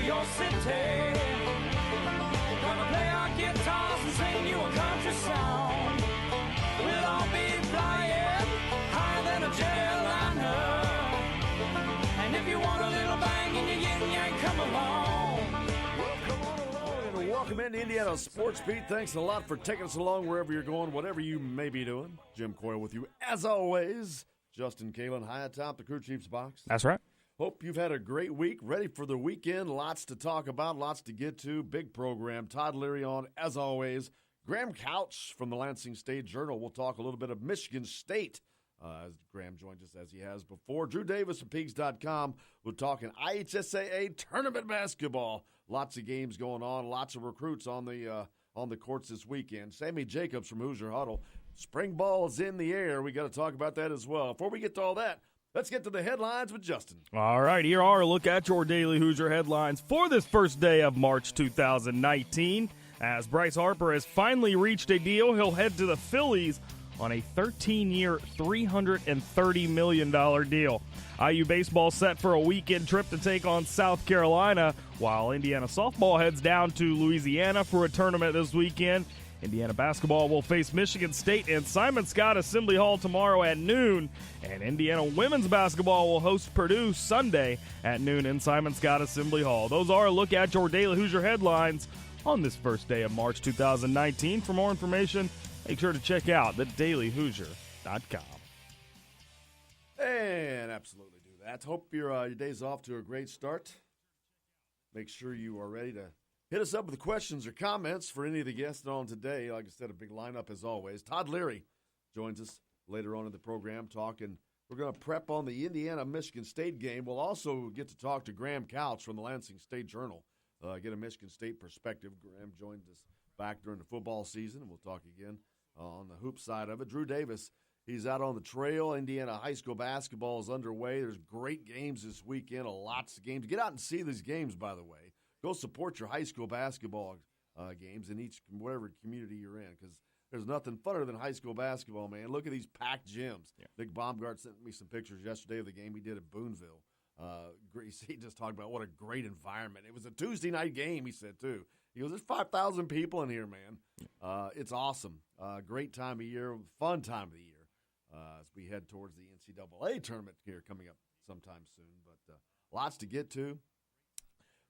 your city. Gonna play our guitars and sing you a country song. We'll all be flying higher than a jetliner. And if you want a little bang in your yin yang, come along. Well, come on along and welcome into Indiana Sports Beat. Thanks a lot for taking us along wherever you're going, whatever you may be doing. Jim Coyle with you, as always. Justin Kalen high atop the crew chief's box. That's right. Hope you've had a great week, ready for the weekend. Lots to talk about, lots to get to. Big program. Todd Leary on, as always. Graham Couch from the Lansing State Journal. We'll talk a little bit of Michigan State as Graham joins us as he has before. Drew Davis from Pigs.com. We're talking IHSAA tournament basketball. Lots of games going on, lots of recruits on the courts this weekend. Sammy Jacobs from Hoosier Huddle. Spring ball is in the air. We got to talk about that as well. Before we get to all that, let's get to the headlines with Justin. All right, here are a look at your daily Hoosier headlines for this first day of March 2019. As Bryce Harper has finally reached a deal, he'll head to the Phillies on a 13-year, $330 million deal. IU baseball set for a weekend trip to take on South Carolina, while Indiana softball heads down to Louisiana for a tournament this weekend. Indiana basketball will face Michigan State in Simon Scott Assembly Hall tomorrow at noon, and Indiana women's basketball will host Purdue Sunday at noon in Simon Scott Assembly Hall. Those are a look at your daily Hoosier headlines on this first day of March 2019. For more information, make sure to check out thedailyhoosier.com. And absolutely do that. Hope your day's off to a great start. Make sure you are ready to hit us up with questions or comments for any of the guests on today. Like I said, a big lineup as always. Todd Leary joins us later on in the program talking. We're going to prep on the Indiana-Michigan State game. We'll also get to talk to Graham Couch from the Lansing State Journal, get a Michigan State perspective. Graham joined us back during the football season, and we'll talk again on the hoop side of it. Drew Davis, he's out on the trail. Indiana high school basketball is underway. There's great games this weekend, lots of games. Get out and see these games, by the way. Go support your high school basketball games in whatever community you're in, because there's nothing funner than high school basketball, man. Look at these packed gyms. Yeah. Nick Baumgart sent me some pictures yesterday of the game he did at Boonville. He just talked about what a great environment. It was a Tuesday night game, he said, too. He goes, there's 5,000 people in here, man. It's awesome. Great time of year, fun time of the year as we head towards the NCAA tournament here coming up sometime soon. But lots to get to.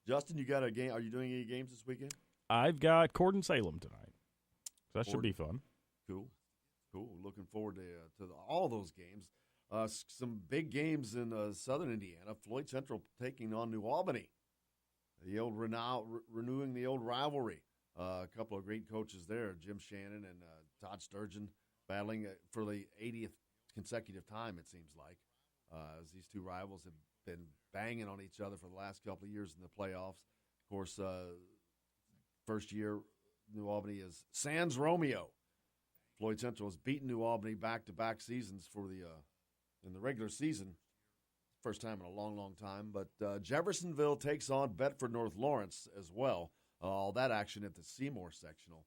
Justin, you got a game? Are you doing any games this weekend? I've got Gordon-Salem tonight, so that should be fun. Cool. Looking forward to all those games. Some big games in southern Indiana. Floyd Central taking on New Albany. The old renewing the old rivalry. A couple of great coaches there, Jim Shannon and Todd Sturgeon, battling for the 80th consecutive time, it seems like, as these two rivals have been banging on each other for the last couple of years in the playoffs. Of course, first year, New Albany is sans Romeo. Floyd Central has beaten New Albany back-to-back seasons in the regular season. First time in a long, long time. But Jeffersonville takes on Bedford North Lawrence as well. All that action at the Seymour sectional.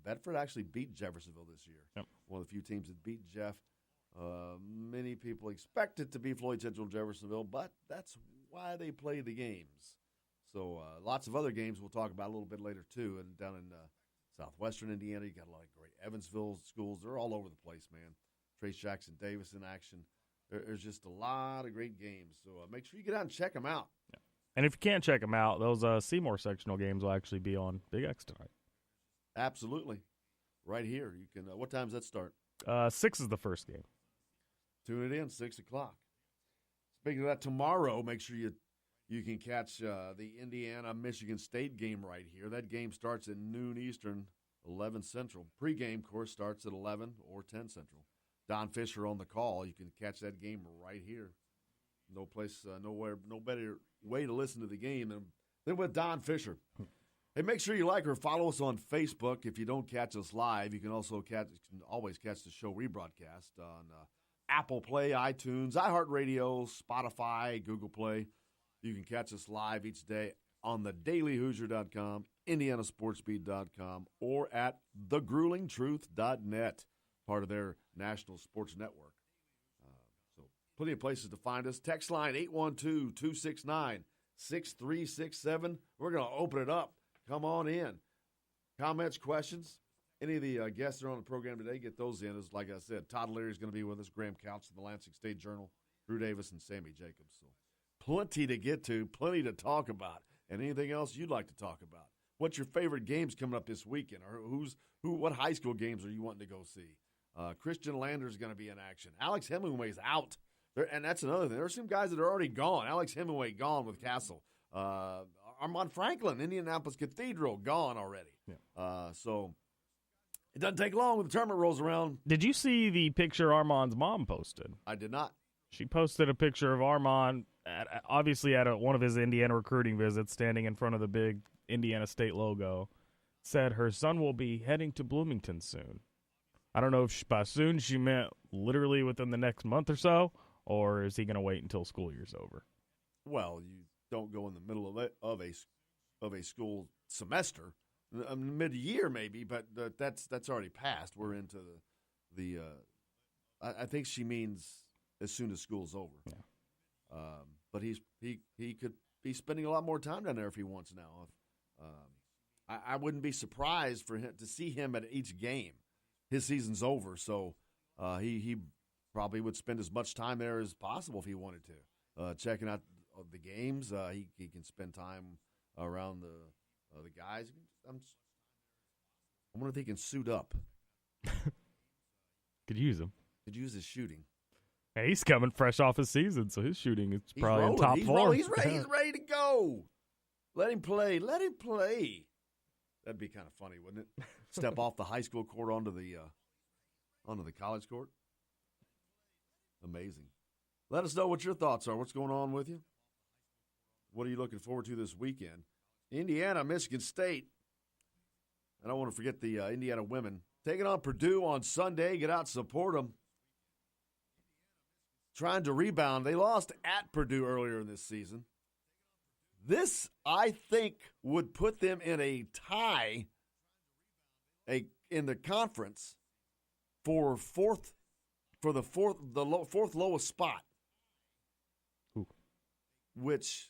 Bedford actually beat Jeffersonville this year. Yep. One of the few teams that beat Jeff. Many people expect it to be Floyd Central Jeffersonville, but that's why they play the games. So lots of other games we'll talk about a little bit later, too. And down in southwestern Indiana, you got a lot of great Evansville schools. They're all over the place, man. Trace Jackson Davis in action. There's just a lot of great games. So make sure you get out and check them out. Yeah. And if you can't check them out, those Seymour sectional games will actually be on Big X tonight. Absolutely. Right here. You can. What time does that start? 6 is the first game. Tune it in, 6 o'clock. Speaking of that, tomorrow, make sure you can catch the Indiana-Michigan State game right here. That game starts at noon Eastern, 11 Central. Pre-game, of course, starts at 11 or 10 Central. Don Fisher on the call. You can catch that game right here. No better way to listen to the game than with Don Fisher. Hey, make sure you like or follow us on Facebook. If you don't catch us live, you can always catch the show rebroadcast on Apple Play, iTunes, iHeartRadio, Spotify, Google Play. You can catch us live each day on thedailyhoosier.com, indianasportsbeat.com, or at thegruelingtruth.net, part of their national sports network. So plenty of places to find us. Text line 812-269-69 888-636-6367. We're going to open it up. Come on in. Comments, questions? Any of the guests that are on the program today, get those in. As like I said, Todd Leary is going to be with us, Graham Couch of the Lansing State Journal, Drew Davis, and Sammy Jacobs. So plenty to get to, plenty to talk about, and anything else you'd like to talk about. What's your favorite games coming up this weekend? Or what high school games are you wanting to go see? Christian Lander's going to be in action. Alex Hemingway's out. And that's another thing. There are some guys that are already gone. Alex Hemingway gone with Castle. Armand Franklin, Indianapolis Cathedral, gone already. Yeah. So it doesn't take long when the tournament rolls around. Did you see the picture Armand's mom posted? I did not. She posted a picture of Armand, obviously at one of his Indiana recruiting visits, standing in front of the big Indiana State logo. Said her son will be heading to Bloomington soon. I don't know if by soon she meant literally within the next month or so, or is he going to wait until school year's over? Well, you don't go in the middle of a school semester, mid-year maybe, but that's already passed. We're into the I think she means as soon as school's over. Yeah. But he could be spending a lot more time down there if he wants now. I wouldn't be surprised for him to see him at each game. His season's over, so he probably would spend as much time there as possible if he wanted to. Checking out the games, he can spend time around the guys. I wonder if he can suit up. Could use him. Could use his shooting. Hey, he's coming fresh off his season, so his shooting is probably in top form. He's ready. He's ready to go. Let him play. Let him play. That'd be kind of funny, wouldn't it? Step off the high school court onto the college court. Amazing. Let us know what your thoughts are. What's going on with you? What are you looking forward to this weekend? Indiana, Michigan State. I don't want to forget the Indiana women. Taking on Purdue on Sunday. Get out and support them. Trying to rebound. They lost at Purdue earlier in this season. This, I think, would put them in a tie in the conference for the fourth lowest spot. Ooh. Which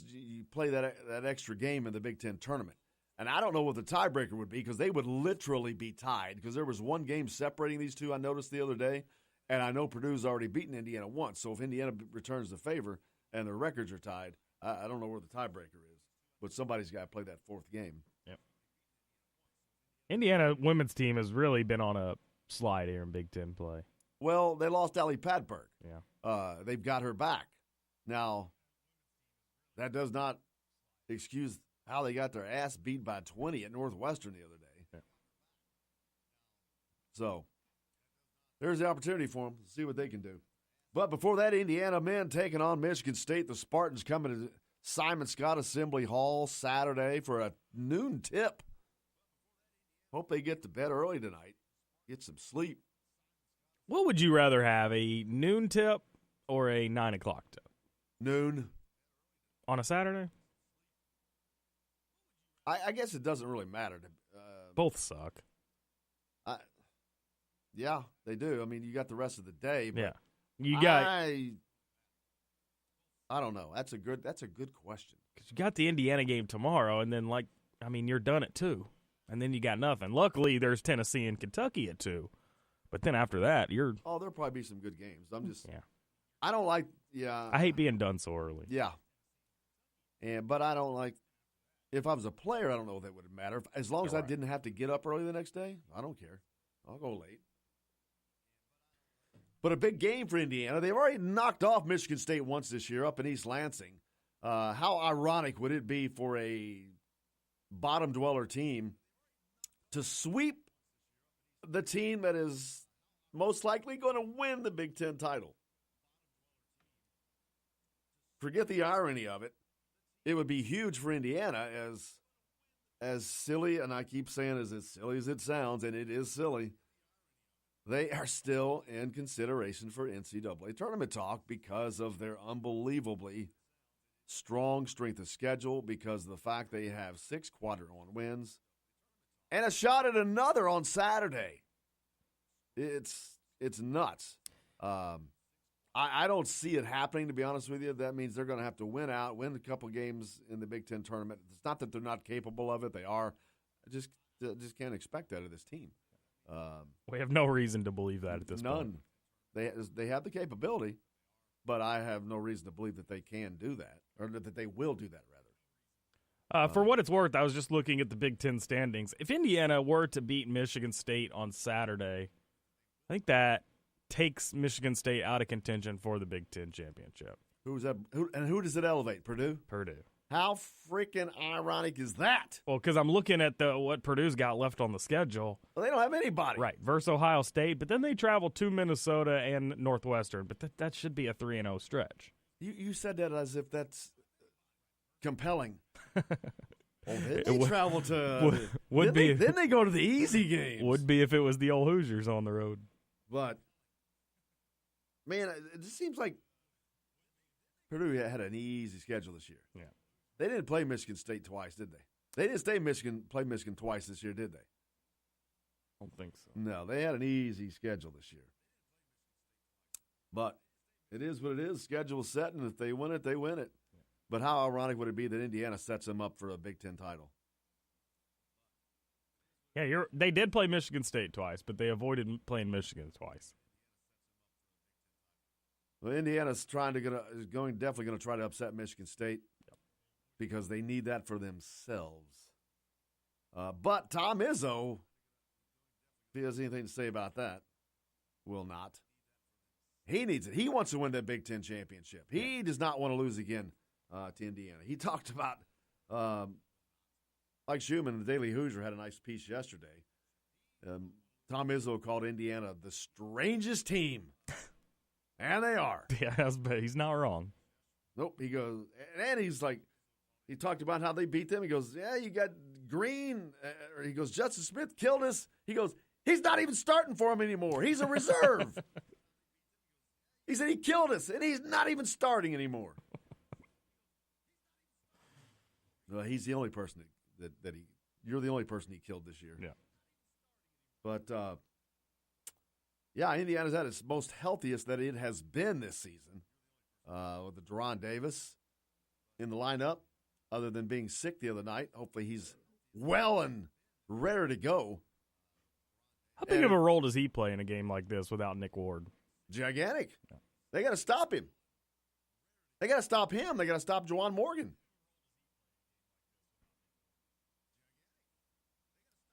you play that extra game in the Big Ten tournament. And I don't know what the tiebreaker would be because they would literally be tied because there was one game separating these two I noticed the other day, and I know Purdue's already beaten Indiana once. So if Indiana returns the favor and their records are tied, I don't know where the tiebreaker is, but somebody's got to play that fourth game. Yep. Indiana women's team has really been on a slide here in Big Ten play. Well, they lost Ali Padberg. Yeah. They've got her back. Now, that does not excuse how they got their ass beat by 20 at Northwestern the other day. Yeah. So, there's the opportunity for them. See what they can do. But before that, Indiana men taking on Michigan State. The Spartans coming to Simon Scott Assembly Hall Saturday for a noon tip. Hope they get to bed early tonight. Get some sleep. What would you rather have, a noon tip or a 9 o'clock tip? Noon. On a Saturday? I guess it doesn't really matter. Both suck. Yeah, they do. I mean, you got the rest of the day. But yeah. You got. I don't know. That's a good question. Because you got the Indiana game tomorrow, and then you're done at 2, and then you got nothing. Luckily, there's Tennessee and Kentucky at 2, but then after that, you're. Oh, there'll probably be some good games. I'm just. Yeah. I don't like. Yeah. I hate being done so early. Yeah. But I don't like. If I was a player, I don't know if that would matter. As long as I didn't have to get up early the next day, I don't care. I'll go late. But a big game for Indiana. They've already knocked off Michigan State once this year up in East Lansing. How ironic would it be for a bottom dweller team to sweep the team that is most likely going to win the Big Ten title? Forget the irony of it. It would be huge for Indiana as silly, and I keep saying as silly as it sounds, and it is silly. They are still in consideration for NCAA tournament talk because of their unbelievably strong strength of schedule, because of the fact they have 6 quadrangle wins and a shot at another on Saturday. It's nuts. I don't see it happening, to be honest with you. That means they're going to have to win a couple games in the Big Ten tournament. It's not that they're not capable of it. They are. I just can't expect that of this team. We have no reason to believe that at this point. None. They have the capability, but I have no reason to believe that they can do that, or that they will do that, rather. For what it's worth, I was just looking at the Big Ten standings. If Indiana were to beat Michigan State on Saturday, I think that takes Michigan State out of contention for the Big Ten championship. Who's that? Who does it elevate? Purdue? Purdue. How freaking ironic is that? Well, because I'm looking at what Purdue's got left on the schedule. Well, they don't have anybody. Right, versus Ohio State, but then they travel to Minnesota and Northwestern. But that should be a 3-0 stretch. You said that as if that's compelling. They travel to then they go to the easy games. Would be if it was the old Hoosiers on the road. But man, it just seems like Purdue had an easy schedule this year. Yeah, they didn't play Michigan State twice, did they? They didn't play Michigan twice this year, did they? I don't think so. No, they had an easy schedule this year. But it is what it is. Schedule set, and if they win it, they win it. But how ironic would it be that Indiana sets them up for a Big Ten title? Yeah, they did play Michigan State twice, but they avoided playing Michigan twice. Well, Indiana's definitely going to try to upset Michigan State because they need that for themselves. But Tom Izzo, if he has anything to say about that, will not. He needs it. He wants to win that Big Ten championship. He does not want to lose again to Indiana. He talked about, Mike Schumann, the Daily Hoosier, had a nice piece yesterday. Tom Izzo called Indiana the strangest team. And they are. Yeah, he's not wrong. Nope. He goes, and he's like, he talked about how they beat them. He goes, yeah, you got Green. He goes, Justin Smith killed us. He goes, he's not even starting for him anymore. He's a reserve. He said he killed us, and he's not even starting anymore. Well, he's the only person you're the only person he killed this year. Yeah. But, yeah, Indiana's at its most healthiest that it has been this season with the Deron Davis in the lineup, other than being sick the other night. Hopefully he's well and ready to go. How big of a role does he play in a game like this without Nick Ward? Gigantic. Yeah. They got to stop him. They got to stop him. They got to stop Juwan Morgan.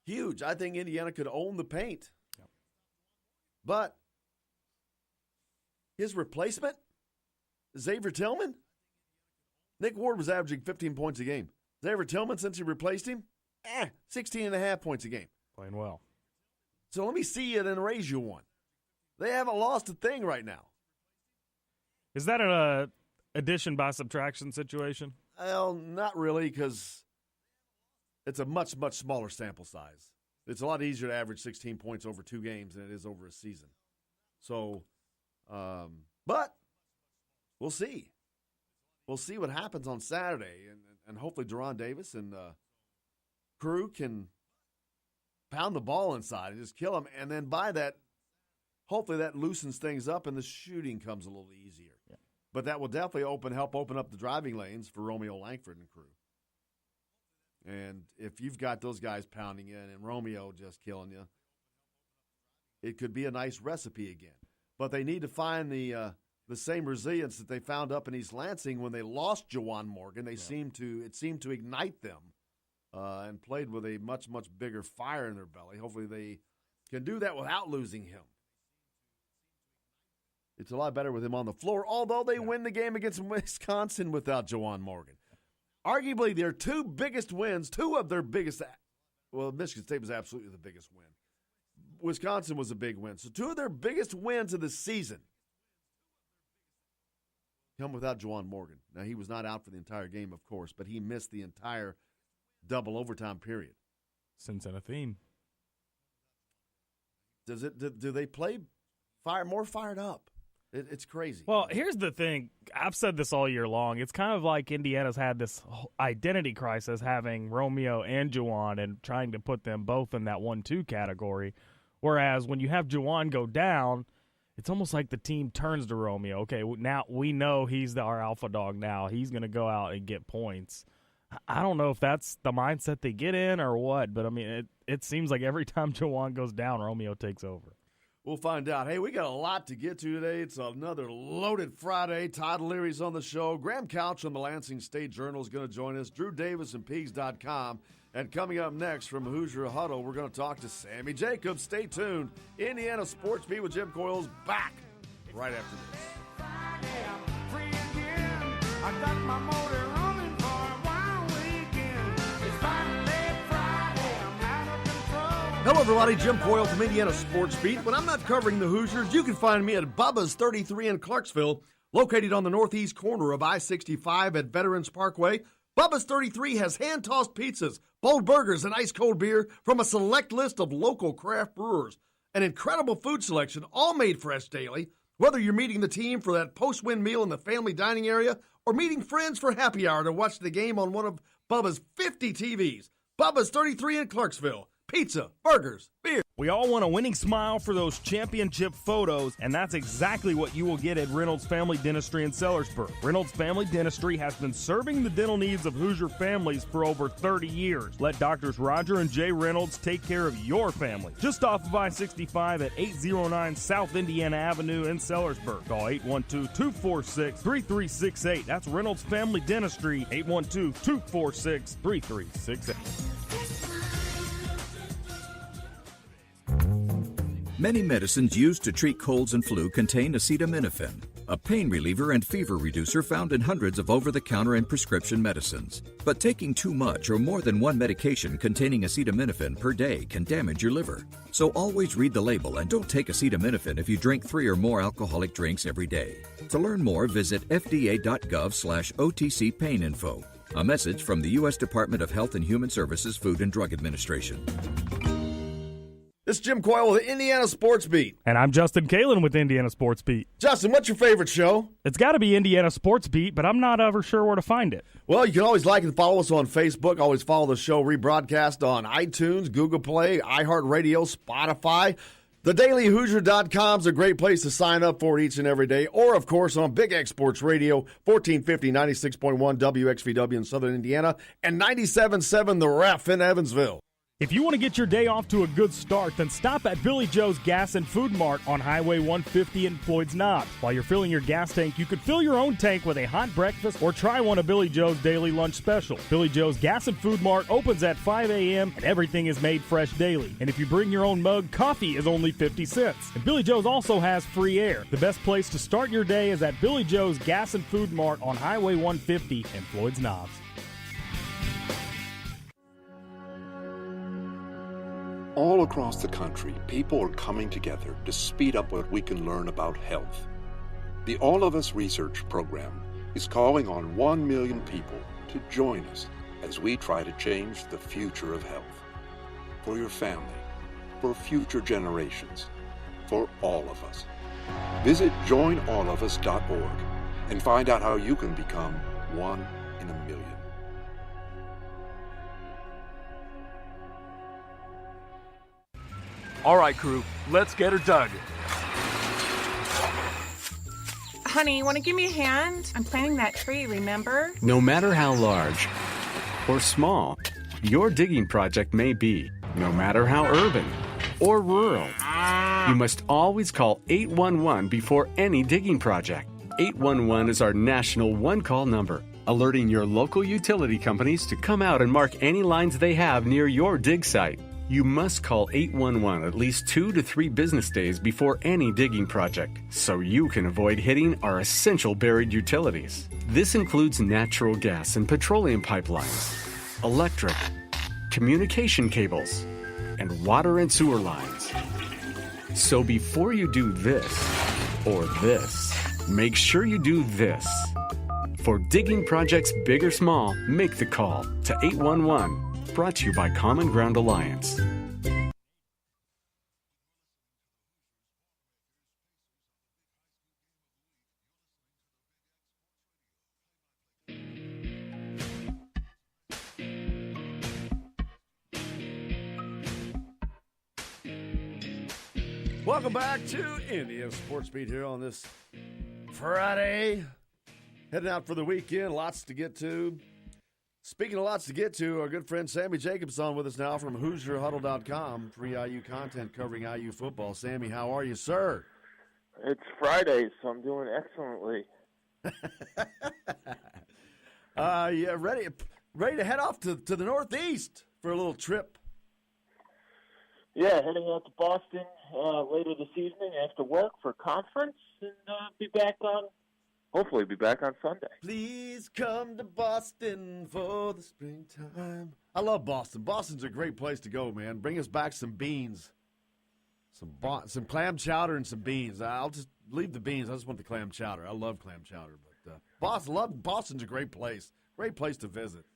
Huge. I think Indiana could own the paint. Yep. But his replacement, Xavier Tillman, Nick Ward was averaging 15 points a game. Xavier Tillman, since he replaced him, 16.5 points a game. Playing well. So let me see you then raise you one. They haven't lost a thing right now. Is that an addition by subtraction situation? Well, not really, because it's a much, much smaller sample size. It's a lot easier to average 16 points over 2 games than it is over a season. So, but we'll see. We'll see what happens on Saturday, and hopefully Deron Davis and crew can pound the ball inside and just kill him. And then by that, hopefully that loosens things up and the shooting comes a little easier. Yeah. But that will definitely help open up the driving lanes for Romeo Langford and crew. And if you've got those guys pounding in and Romeo just killing you, it could be a nice recipe again. But they need to find the same resilience that they found up in East Lansing when they lost Juwan Morgan. It seemed to ignite them and played with a much, much bigger fire in their belly. Hopefully they can do that without losing him. It's a lot better with him on the floor, although they win the game against Wisconsin without Juwan Morgan. Arguably, their two biggest wins, two of their biggest – well, Michigan State was absolutely the biggest win. Wisconsin was a big win. So two of their biggest wins of the season come without Juwan Morgan. Now, he was not out for the entire game, of course, but he missed the entire double overtime period. Cincinnati theme. Do they play more fired up? It's crazy. Well, here's the thing. I've said this all year long. It's kind of like Indiana's had this identity crisis having Romeo and Juwan and trying to put them both in that 1-2 category. Whereas when you have Juwan go down, it's almost like the team turns to Romeo. Okay, now we know he's our alpha dog now. He's going to go out and get points. I don't know if that's the mindset they get in or what, but, I mean, it seems like every time Jawan goes down, Romeo takes over. We'll find out. Hey, we got a lot to get to today. It's another loaded Friday. Todd Leary's on the show. Graham Couch from the Lansing State Journal is going to join us. Drew Davis and Peegs.com. And coming up next from Hoosier Huddle, we're going to talk to Sammy Jacobs. Stay tuned. Indiana Sports Beat with Jim Coyle's back right after this. Friday, I'm free again. I got my motor running for a wild weekend. It's finally Friday, I'm out of control. Hello, everybody. Jim Coyle from Indiana Sports Beat. When I'm not covering the Hoosiers, you can find me at Bubba's 33 in Clarksville, located on the northeast corner of I-65 at Veterans Parkway. Bubba's 33 has hand-tossed pizzas, bold burgers, and ice-cold beer from a select list of local craft brewers. An incredible food selection, all made fresh daily. Whether you're meeting the team for that post-win meal in the family dining area or meeting friends for happy hour to watch the game on one of Bubba's 50 TVs. Bubba's 33 in Clarksville. Pizza, burgers, beer. We all want a winning smile for those championship photos, and that's exactly what you will get at Reynolds Family Dentistry in Sellersburg. Reynolds Family Dentistry has been serving the dental needs of Hoosier families for over 30 years. Let Doctors Roger and Jay Reynolds take care of your family. Just off of I-65 at 809 South Indiana Avenue in Sellersburg. Call 812-246-3368. That's Reynolds Family Dentistry, 812-246-3368. Many medicines used to treat colds and flu contain acetaminophen, a pain reliever and fever reducer found in hundreds of over-the-counter and prescription medicines. But taking too much or more than one medication containing acetaminophen per day can damage your liver. So always read the label and don't take acetaminophen if you drink 3 or more alcoholic drinks every day. To learn more, visit fda.gov/OTC pain info. A message from the U.S. Department of Health and Human Services Food and Drug Administration. This is Jim Coyle with the Indiana Sports Beat. And I'm Justin Kalen with Indiana Sports Beat. Justin, what's your favorite show? It's got to be Indiana Sports Beat, but I'm not ever sure where to find it. Well, you can always like and follow us on Facebook. Always follow the show rebroadcast on iTunes, Google Play, iHeartRadio, Spotify. TheDailyHoosier.com is a great place to sign up for each and every day. Or, of course, on Big X Sports Radio, 1450, 96.1 WXVW in Southern Indiana, and 97.7 The Ref in Evansville. If you want to get your day off to a good start, then stop at Billy Joe's Gas and Food Mart on Highway 150 in Floyd's Knobs. While you're filling your gas tank, you could fill your own tank with a hot breakfast or try one of Billy Joe's daily lunch special. Billy Joe's Gas and Food Mart opens at 5 a.m. and everything is made fresh daily. And if you bring your own mug, coffee is only 50 cents. And Billy Joe's also has free air. The best place to start your day is at Billy Joe's Gas and Food Mart on Highway 150 in Floyd's Knobs. All across the country, people are coming together to speed up what we can learn about health. The All of Us Research Program is calling on 1 million people to join us as we try to change the future of health. For your family, for future generations, for all of us. Visit joinallofus.org and find out how you can become 1 in a million. All right, crew, let's get her dug. Honey, want to give me a hand? I'm planting that tree, remember? No matter how large or small your digging project may be, no matter how urban or rural, you must always call 811 before any digging project. 811 is our national one-call number, alerting your local utility companies to come out and mark any lines they have near your dig site. You must call 811 at least 2 to 3 business days before any digging project, so you can avoid hitting our essential buried utilities. This includes natural gas and petroleum pipelines, electric, communication cables, and water and sewer lines. So before you do this or this, make sure you do this. For digging projects big or small, make the call to 811. Brought to you by Common Ground Alliance. Welcome back to Indiana Sports Beat here on this Friday. Heading out for the weekend, lots to get to. Speaking of lots to get to, our good friend Sammy Jacobs on with us now from HoosierHuddle.com. Free IU content covering IU football. Sammy, how are you, sir? It's Friday, so I'm doing excellently. Yeah, ready to head off to the Northeast for a little trip. Yeah, heading out to Boston later this evening after work for a conference, and hopefully be back on Sunday. Please come to Boston for the springtime. I love Boston. Boston's a great place to go, man. Bring us back some beans. Some clam chowder and some beans. I'll just leave the beans. I just want the clam chowder. I love clam chowder. But Boston's a great place. Great place to visit.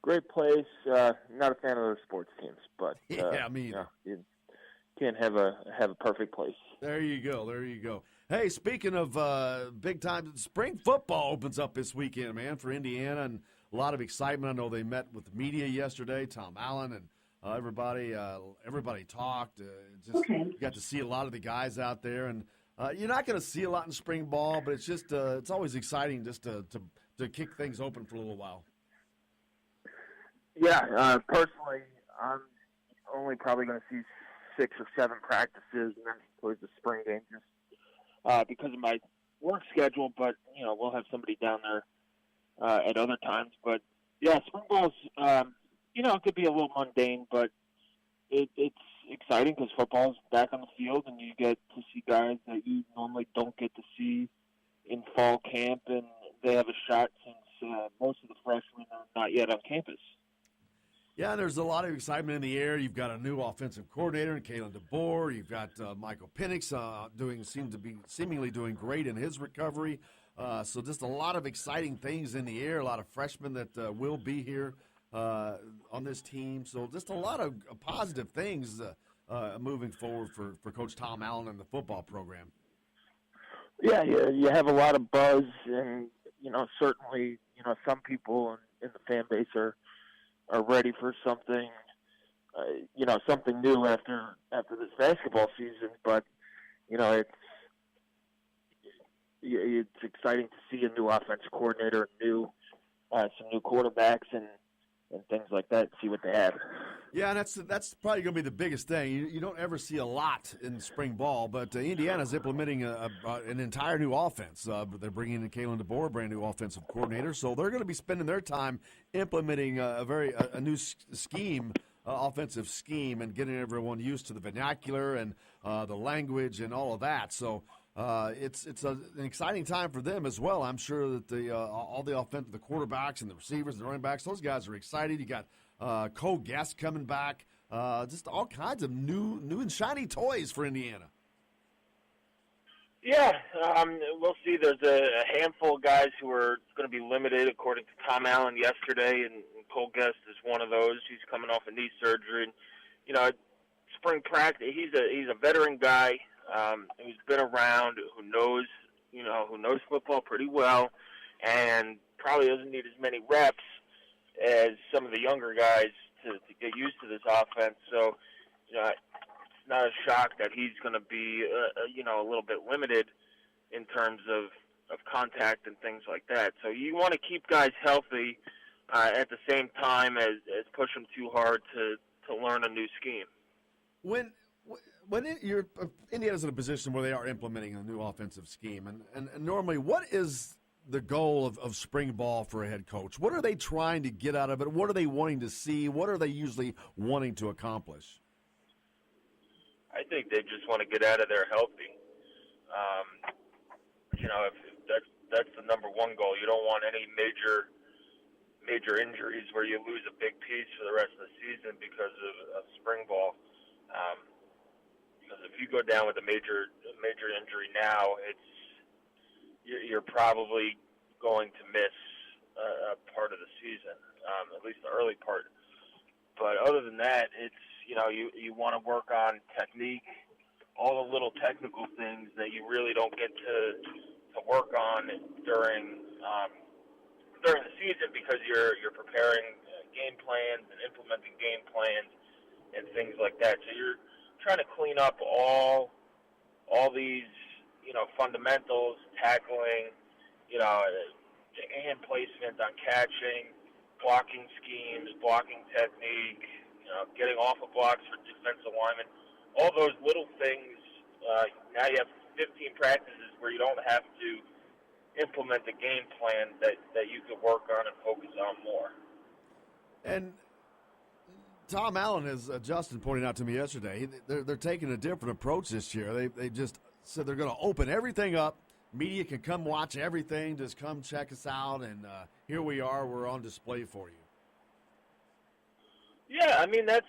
Great place. Not a fan of those sports teams, but yeah, I mean, you can't have a perfect place. There you go. Hey, speaking of big time, spring football opens up this weekend, man, for Indiana, and a lot of excitement. I know they met with the media yesterday, Tom Allen and everybody talked. You got to see a lot of the guys out there, and you're not going to see a lot in spring ball, but it's just it's always exciting just to kick things open for a little while. Yeah, personally, I'm only probably going to see 6 or 7 practices and then towards the spring game just because of my work schedule. But we'll have somebody down there at other times. But yeah, spring ball's it could be a little mundane, but it's exciting because football's back on the field, and you get to see guys that you normally don't get to see in fall camp, and they have a shot since most of the freshmen are not yet on campus. Yeah, and there's a lot of excitement in the air. You've got a new offensive coordinator in Kalen DeBoer. You've got Michael Penix seemingly doing great in his recovery. So just a lot of exciting things in the air. A lot of freshmen that will be here on this team. So just a lot of positive things moving forward for Coach Tom Allen and the football program. Yeah, you have a lot of buzz, and certainly some people in the fan base are ready for something, something new after this basketball season. But it's exciting to see a new offensive coordinator, some new quarterbacks, and things like that. See what they have. Yeah, and that's probably going to be the biggest thing. You don't ever see a lot in spring ball, but Indiana's implementing an entire new offense. They're bringing in Kalen DeBoer, a brand new offensive coordinator, so they're going to be spending their time implementing a new scheme, offensive scheme, and getting everyone used to the vernacular and the language and all of that. So it's an exciting time for them as well. I'm sure that all the the quarterbacks and the receivers and the running backs, those guys are excited. You got Cole Guest coming back, just all kinds of new and shiny toys for Indiana. Yeah, we'll see. There's a handful of guys who are going to be limited, according to Tom Allen yesterday, and Cole Guest is one of those. He's coming off a knee surgery, and spring practice. He's a veteran guy who's been around, who knows football pretty well, and probably doesn't need as many reps as some of the younger guys to get used to this offense. So, it's not a shock that he's going to be, a little bit limited in terms of contact and things like that. So you want to keep guys healthy at the same time as push them too hard to learn a new scheme. When Indiana's in a position where they are implementing a new offensive scheme, and normally what is the goal of spring ball for a head coach? What are they trying to get out of it? What are they wanting to see? What are they usually wanting to accomplish? I think they just want to get out of there healthy. If that's the number one goal. You don't want any major injuries where you lose a big piece for the rest of the season because of spring ball. Because if you go down with a major injury now, you're probably going to miss a part of the season, at least the early part. But other than that, you want to work on technique, all the little technical things that you really don't get to work on during the season because you're preparing game plans and implementing game plans and things like that. So you're trying to clean up all these, fundamentals, tackling, hand placement on catching, blocking schemes, blocking technique, getting off of blocks for defensive linemen. All those little things. Now you have 15 practices where you don't have to implement the game plan that you could work on and focus on more. And Tom Allen, as Justin pointed out to me yesterday, they're taking a different approach this year. They just said they're going to open everything up. Media can come watch everything. Just come check us out, and here we are. We're on display for you. Yeah, I mean that's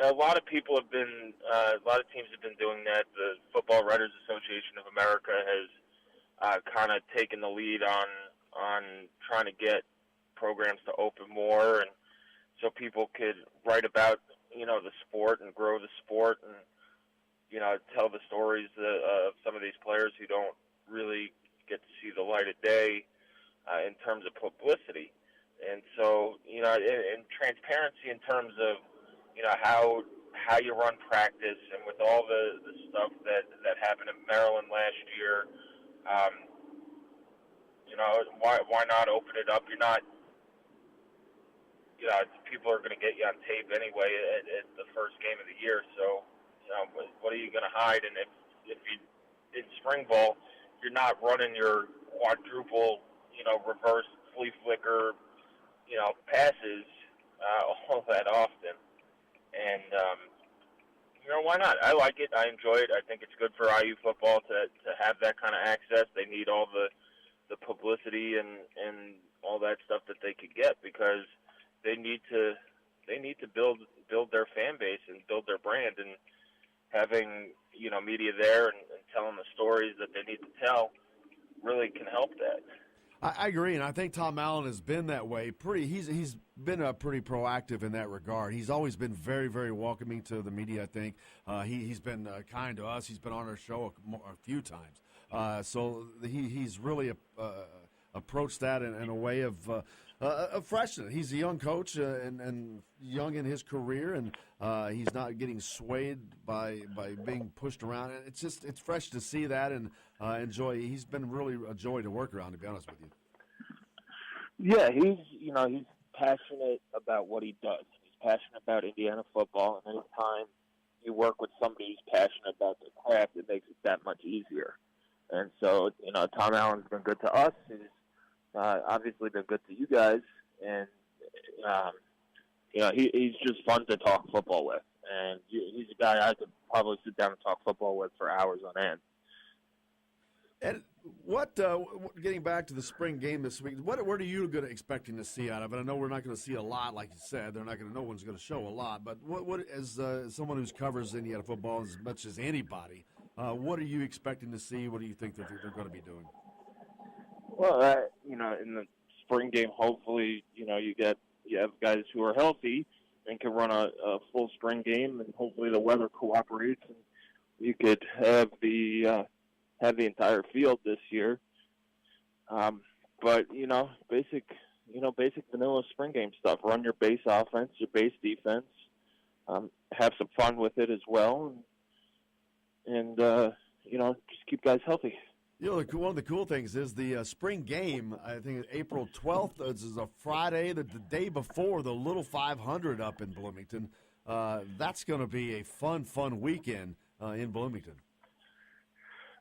a lot of people have been, a lot of teams have been doing that. The Football Writers Association of America has kind of taken the lead on trying to get programs to open more, and so people could write about the sport and grow the sport, and tell the stories of some of these players who don't really get to see the light of day in terms of publicity. And so, and transparency in terms of, how you run practice, and with all the stuff that happened in Maryland last year, why not open it up? You're not, people are going to get you on tape anyway at the first game of the year. So, what are you going to hide? And if you in spring ball, you're not running your quadruple, reverse flea flicker, passes all that often. And, why not? I like it. I enjoy it. I think it's good for IU football to have that kind of access. They need all the publicity and all that stuff that they could get, because they need to build their fan base and build their brand, and having media there and telling the stories that they need to tell really can help that. I agree, and I think Tom Allen has been that way. He's been pretty proactive in that regard. He's always been very, very welcoming to the media. I think he's been kind to us. He's been on our show a few times, so he's really approached that in a way of freshness. He's a young coach and young in his career, and he's not getting swayed by being pushed around. It's fresh to see that and enjoy. He's been really a joy to work around, to be honest with you. Yeah, he's passionate about what he does. He's passionate about Indiana football, and anytime you work with somebody who's passionate about their craft, it makes it that much easier. And so, Tom Allen's been good to us. He's obviously been good to you guys, and he's just fun to talk football with, and he's a guy I could probably sit down and talk football with for hours on end. And getting back to the spring game this week, what are you expecting to see out of it? I know we're not going to see a lot, like you said. No one's going to show a lot. But what as someone who covers Indiana football as much as anybody, what are you expecting to see? What do you think that they're going to be doing? Well, in the spring game, hopefully, you have guys who are healthy and can run a full spring game, and hopefully the weather cooperates, and you could have the entire field this year. But basic vanilla spring game stuff. Run your base offense, your base defense. Have some fun with it as well, and just keep guys healthy. One of the cool things is the spring game, I think it's April 12th. This is a Friday, the day before the Little 500 up in Bloomington. That's going to be a fun weekend in Bloomington.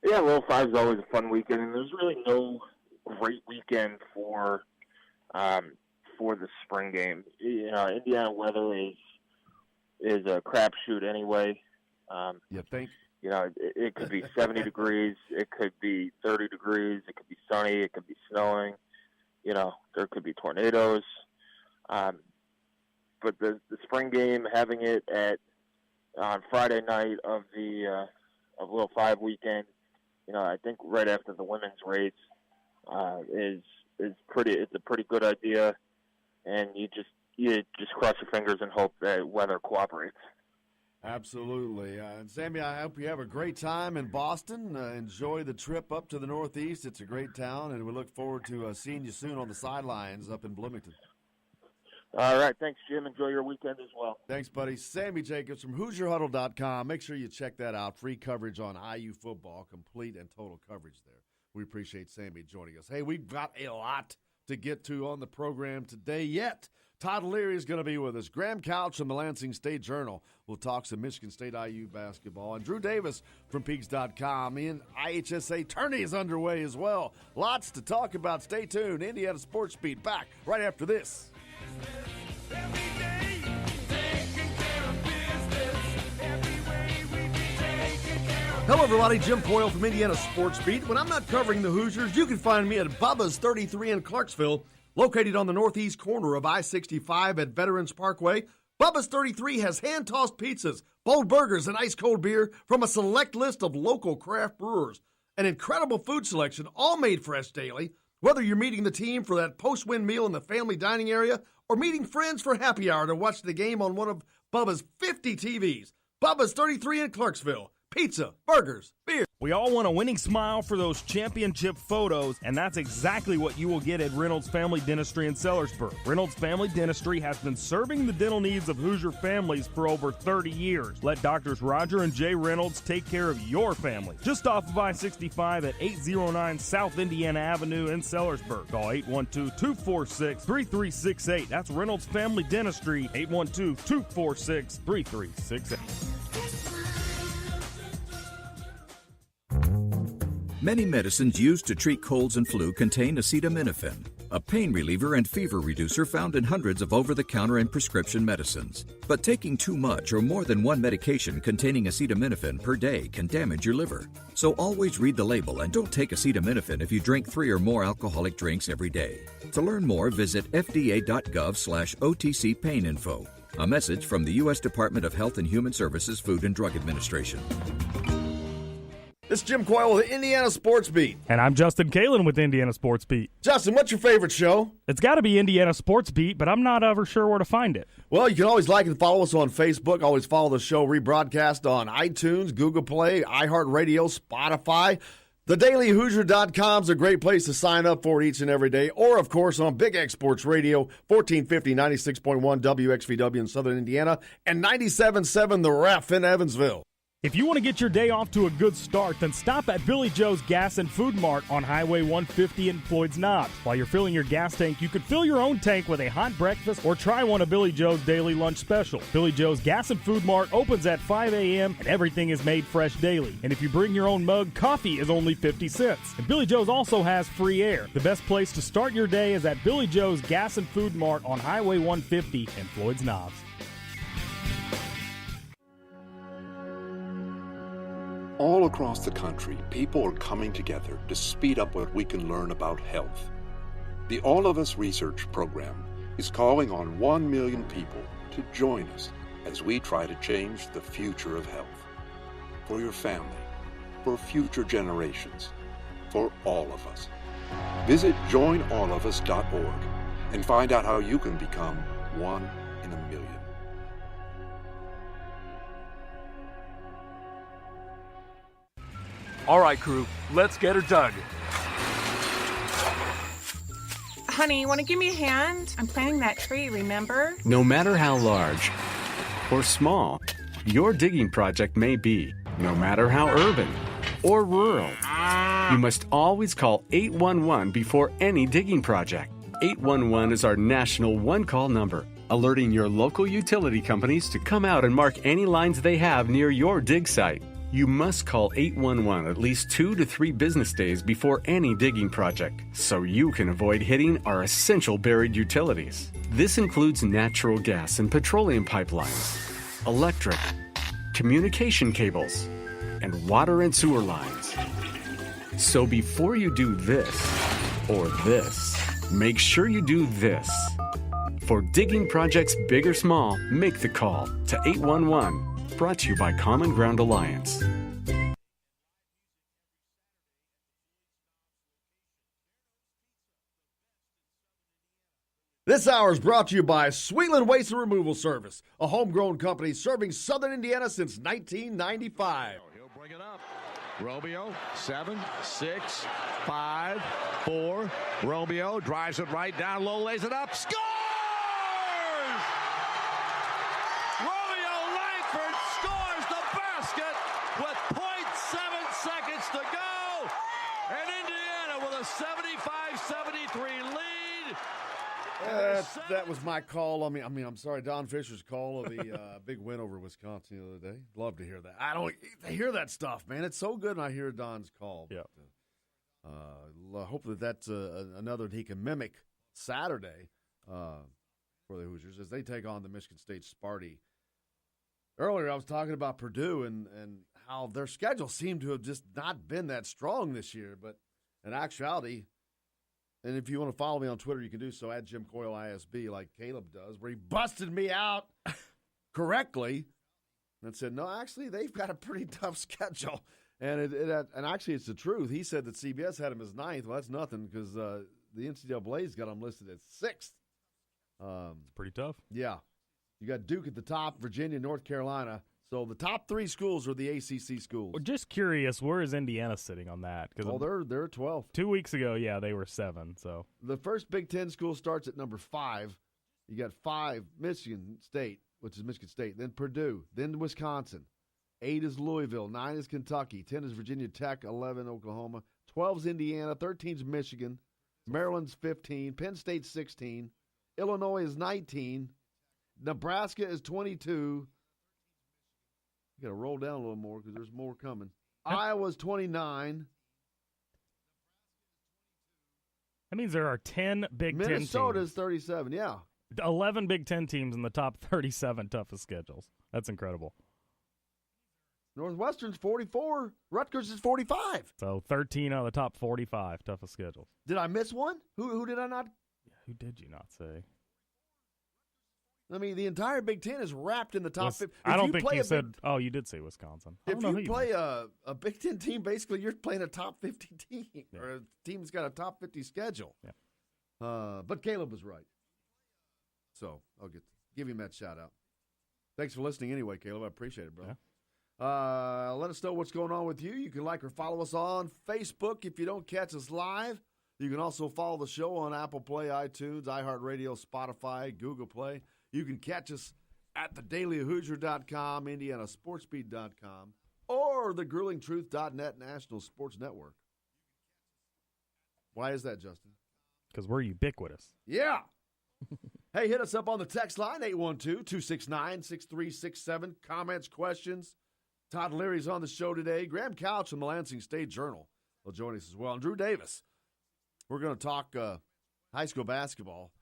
Yeah, Little 5 is always a fun weekend, and there's really no great weekend for the spring game. Indiana weather is a crapshoot anyway. You think? It could be 70 degrees. It could be 30 degrees. It could be sunny. It could be snowing. There could be tornadoes. But the spring game, having it on Friday night of the of Little 5 weekend, I think right after the women's race is pretty. It's a pretty good idea, and you just cross your fingers and hope that weather cooperates. Absolutely. Sammy, I hope you have a great time in Boston. Enjoy the trip up to the Northeast. It's a great town, and we look forward to seeing you soon on the sidelines up in Bloomington. All right. Thanks, Jim. Enjoy your weekend as well. Thanks, buddy. Sammy Jacobs from HoosierHuddle.com. Make sure you check that out. Free coverage on IU football, complete and total coverage there. We appreciate Sammy joining us. Hey, we've got a lot to get to on the program today yet. Todd Leary is going to be with us. Graham Couch from the Lansing State Journal will talk some Michigan State IU basketball. And Drew Davis from Peaks.com. And IHSA tourney is underway as well. Lots to talk about. Stay tuned. Indiana Sports Beat back right after this. Hello, everybody. Jim Coyle from Indiana Sports Beat. When I'm not covering the Hoosiers, you can find me at Bubba's 33 in Clarksville, located on the northeast corner of I-65 at Veterans Parkway. Bubba's 33 has hand-tossed pizzas, bold burgers, and ice-cold beer from a select list of local craft brewers. An incredible food selection, all made fresh daily. Whether you're meeting the team for that post-win meal in the family dining area or meeting friends for happy hour to watch the game on one of Bubba's 50 TVs. Bubba's 33 in Clarksville. Pizza, burgers, beer. We all want a winning smile for those championship photos, and that's exactly what you will get at Reynolds Family Dentistry in Sellersburg. Reynolds Family Dentistry has been serving the dental needs of Hoosier families for over 30 years. Let Doctors Roger and Jay Reynolds take care of your family. Just off of I-65 at 809 South Indiana Avenue in Sellersburg. Call 812-246-3368. That's Reynolds Family Dentistry, 812-246-3368. Many medicines used to treat colds and flu contain acetaminophen, a pain reliever and fever reducer found in hundreds of over-the-counter and prescription medicines. But taking too much or more than one medication containing acetaminophen per day can damage your liver. So always read the label and don't take acetaminophen if you drink 3 or more alcoholic drinks every day. To learn more, visit fda.gov/OTC pain info. A message from the U.S. Department of Health and Human Services Food and Drug Administration. This is Jim Coyle with Indiana Sports Beat. And I'm Justin Kalen with Indiana Sports Beat. Justin, what's your favorite show? It's got to be Indiana Sports Beat, but I'm not ever sure where to find it. Well, you can always like and follow us on Facebook. Always follow the show rebroadcast on iTunes, Google Play, iHeartRadio, Spotify. TheDailyHoosier.com is a great place to sign up for it each and every day. Or, of course, on Big X Sports Radio, 1450, 96.1 WXVW in Southern Indiana, and 97.7 The Ref in Evansville. If you want to get your day off to a good start, then stop at Billy Joe's Gas and Food Mart on Highway 150 in Floyd's Knobs. While you're filling your gas tank, you could fill your own tank with a hot breakfast or try one of Billy Joe's daily lunch special. Billy Joe's Gas and Food Mart opens at 5 a.m. and everything is made fresh daily. And if you bring your own mug, coffee is only 50 cents. And Billy Joe's also has free air. The best place to start your day is at Billy Joe's Gas and Food Mart on Highway 150 in Floyd's Knobs. All across the country, people are coming together to speed up what we can learn about health. The All of Us Research Program is calling on 1 million people to join us as we try to change the future of health. For your family, for future generations, for all of us. Visit joinallofus.org and find out how you can become 1 in a million. All right, crew, let's get her dug. Honey, want to give me a hand? I'm planting that tree, remember? No matter how large or small your digging project may be, no matter how urban or rural, you must always call 811 before any digging project. 811 is our national one-call number, alerting your local utility companies to come out and mark any lines they have near your dig site. You must call 811 at least 2 to 3 business days before any digging project, so you can avoid hitting our essential buried utilities. This includes natural gas and petroleum pipelines, electric, communication cables, and water and sewer lines. So before you do this or this, make sure you do this. For digging projects big or small, make the call to 811. Brought to you by Common Ground Alliance. This hour is brought to you by Sweetland Waste and Removal Service, a homegrown company serving Southern Indiana since 1995. He'll bring it up. Romeo, 7, 6, 5, 4. Romeo drives it right down low, lays it up. Score! that was my call. I'm sorry, Don Fisher's call of the big win over Wisconsin the other day. Love to hear that. I don't hear that stuff, man. It's so good when I hear Don's call. Yeah. Hopefully that's another he can mimic Saturday for the Hoosiers as they take on the Michigan State Sparty. Earlier, I was talking about Purdue and how their schedule seemed to have just not been that strong this year. But in actuality, and if you want to follow me on Twitter, you can do so at Jim Coyle ISB like Caleb does, where he busted me out correctly and said, no, actually, they've got a pretty tough schedule. And and actually, it's the truth. He said that CBS had him as 9th. Well, that's nothing because the NCAA's got him listed as 6th. It's pretty tough. Yeah. You got Duke at the top, Virginia, North Carolina. So the top 3 schools are the ACC schools. Well, just curious, where is Indiana sitting on that? They're 12th. 2 weeks ago, yeah, they were 7. So the first Big Ten school starts at number 5. You got 5, Michigan State, which is Michigan State, then Purdue, then Wisconsin. 8 is Louisville, 9 is Kentucky, 10 is Virginia Tech, 11 Oklahoma, 12 is Indiana, 13 is Michigan, Maryland's 15, Penn State's 16, Illinois is 19, Nebraska is 22. You got to roll down a little more because there's more coming. Iowa's 29. That means there are 10 Big Ten teams. Minnesota's 37, yeah. 11 Big Ten teams in the top 37 toughest schedules. That's incredible. Northwestern's 44. Rutgers is 45. So 13 out of the top 45 toughest schedules. Did I miss one? Who did I not? Who did you not say? I mean, the entire Big Ten is wrapped in the top 50. I don't think you said – oh, you did say Wisconsin. If you play a Big Ten team, basically you're playing a top 50 team or a team that's got a top 50 schedule. Yeah. But Caleb was right. So I'll give him that shout-out. Thanks for listening anyway, Caleb. I appreciate it, bro. Yeah. Let us know what's going on with you. You can like or follow us on Facebook if you don't catch us live. You can also follow the show on Apple Play, iTunes, iHeartRadio, Spotify, Google Play. You can catch us at thedailyhoosier.com, indianasportsbeat.com, or thegruelingtruth.net National Sports Network. Why is that, Justin? Because we're ubiquitous. Yeah. Hey, hit us up on the text line, 812-269-6367. Comments, questions. Todd Leary's on the show today. Graham Couch from the Lansing State Journal will join us as well. And Drew Davis. We're going to talk high school basketball.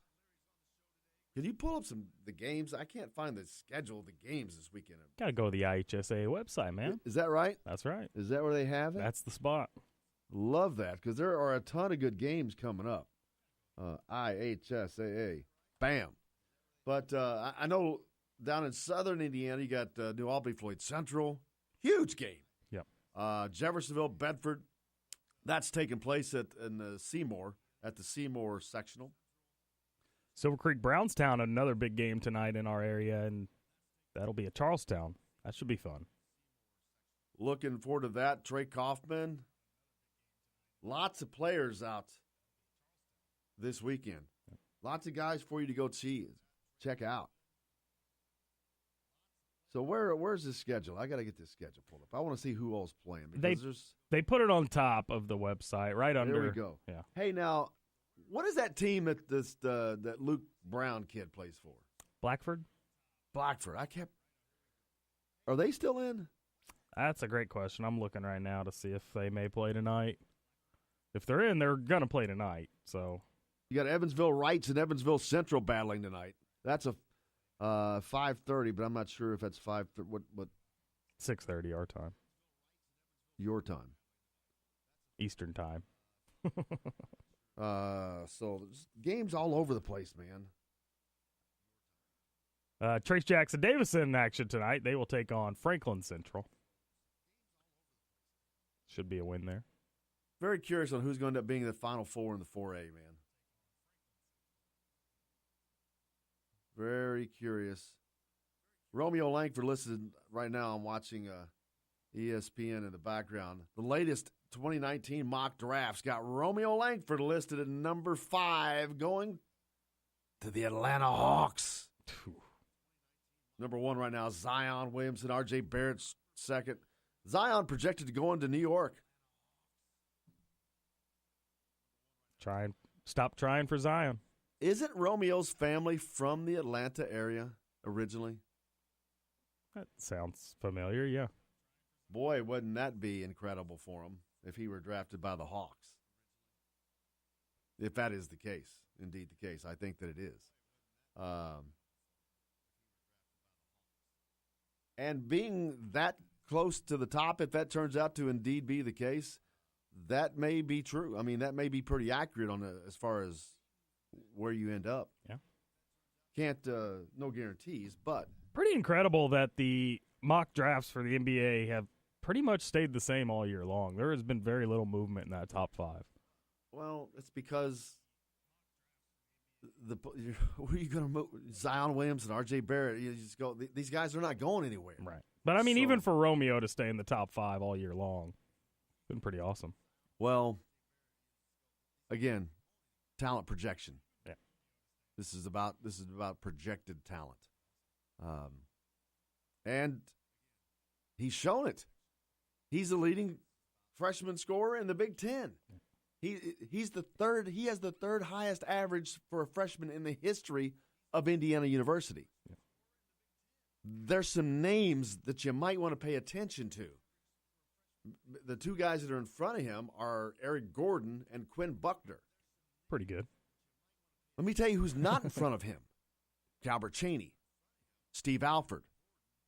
Can you pull up the games? I can't find the schedule of the games this weekend. Got to go to the IHSA website, man. Is that right? That's right. Is that where they have it? That's the spot. Love that because there are a ton of good games coming up. IHSAA. Bam. But I know down in southern Indiana, you got New Albany-Floyd Central. Huge game. Yep. Jeffersonville, Bedford. That's taking place in the Seymour, at the Seymour sectional. Silver Creek Brownstown, another big game tonight in our area, and that'll be at Charlestown. That should be fun. Looking forward to that. Trey Kaufman. Lots of players out this weekend. Lots of guys for you to go check out. So where's the schedule? I got to get this schedule pulled up. I want to see who all's playing. They put it on top of the website, right under. There we go. Yeah. Hey, now, what is that team that that Luke Brown kid plays for? Blackford. Are they still in? That's a great question. I'm looking right now to see if they may play tonight. If they're in, they're gonna play tonight. So you got Evansville Rights and Evansville Central battling tonight. That's a 5:30, but I'm not sure if that's 5:30. What? 6:30 our time. Your time. Eastern time. So there's games all over the place, man. Trace Jackson Davis in action tonight. They will take on Franklin Central. Should be a win there. Very curious on who's going to end up being the Final Four in the 4A, man. Very curious. Romeo Langford listed right now. I'm watching ESPN in the background. The latest 2019 mock drafts got Romeo Langford listed at number 5, going to the Atlanta Hawks. Number 1 right now, Zion Williamson. R.J. Barrett's second. Zion projected to go into New York. Stop trying for Zion. Isn't Romeo's family from the Atlanta area originally? That sounds familiar, yeah. Boy, wouldn't that be incredible for him if he were drafted by the Hawks. If that is the case, indeed the case. I think that it is. And being that close to the top, if that turns out to indeed be the case, that may be true. I mean, that may be pretty accurate as far as where you end up. Yeah. Can't, no guarantees, but. Pretty incredible that the mock drafts for the NBA have pretty much stayed the same all year long. There has been very little movement in that top 5. Well, it's because where are you going to move? Zion Williams and R.J. Barrett. You just go. These guys are not going anywhere. Right. But, I mean, even for Romeo to stay in the top 5 all year long, it's been pretty awesome. Well, again, talent projection. Yeah. This is about projected talent. And he's shown it. He's the leading freshman scorer in the Big Ten. He's the third. He has the third highest average for a freshman in the history of Indiana University. Yeah. There's some names that you might want to pay attention to. The two guys that are in front of him are Eric Gordon and Quinn Buckner. Pretty good. Let me tell you who's not in front of him. Calbert Chaney, Steve Alford,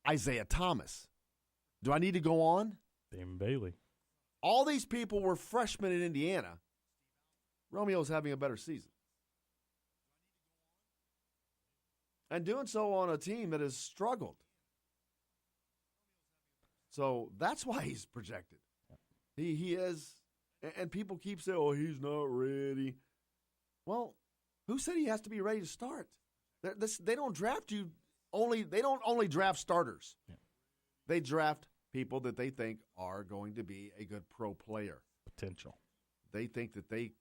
Isaiah Thomas. Do I need to go on? Damon Bailey. All these people were freshmen in Indiana. Romeo's having a better season. And doing so on a team that has struggled. So that's why he's projected. He is, and people keep saying, oh, he's not ready. Well, who said he has to be ready to start? They don't draft you they don't only draft starters. Yeah. They draft people that they think are going to be a good pro player. Potential. They think that they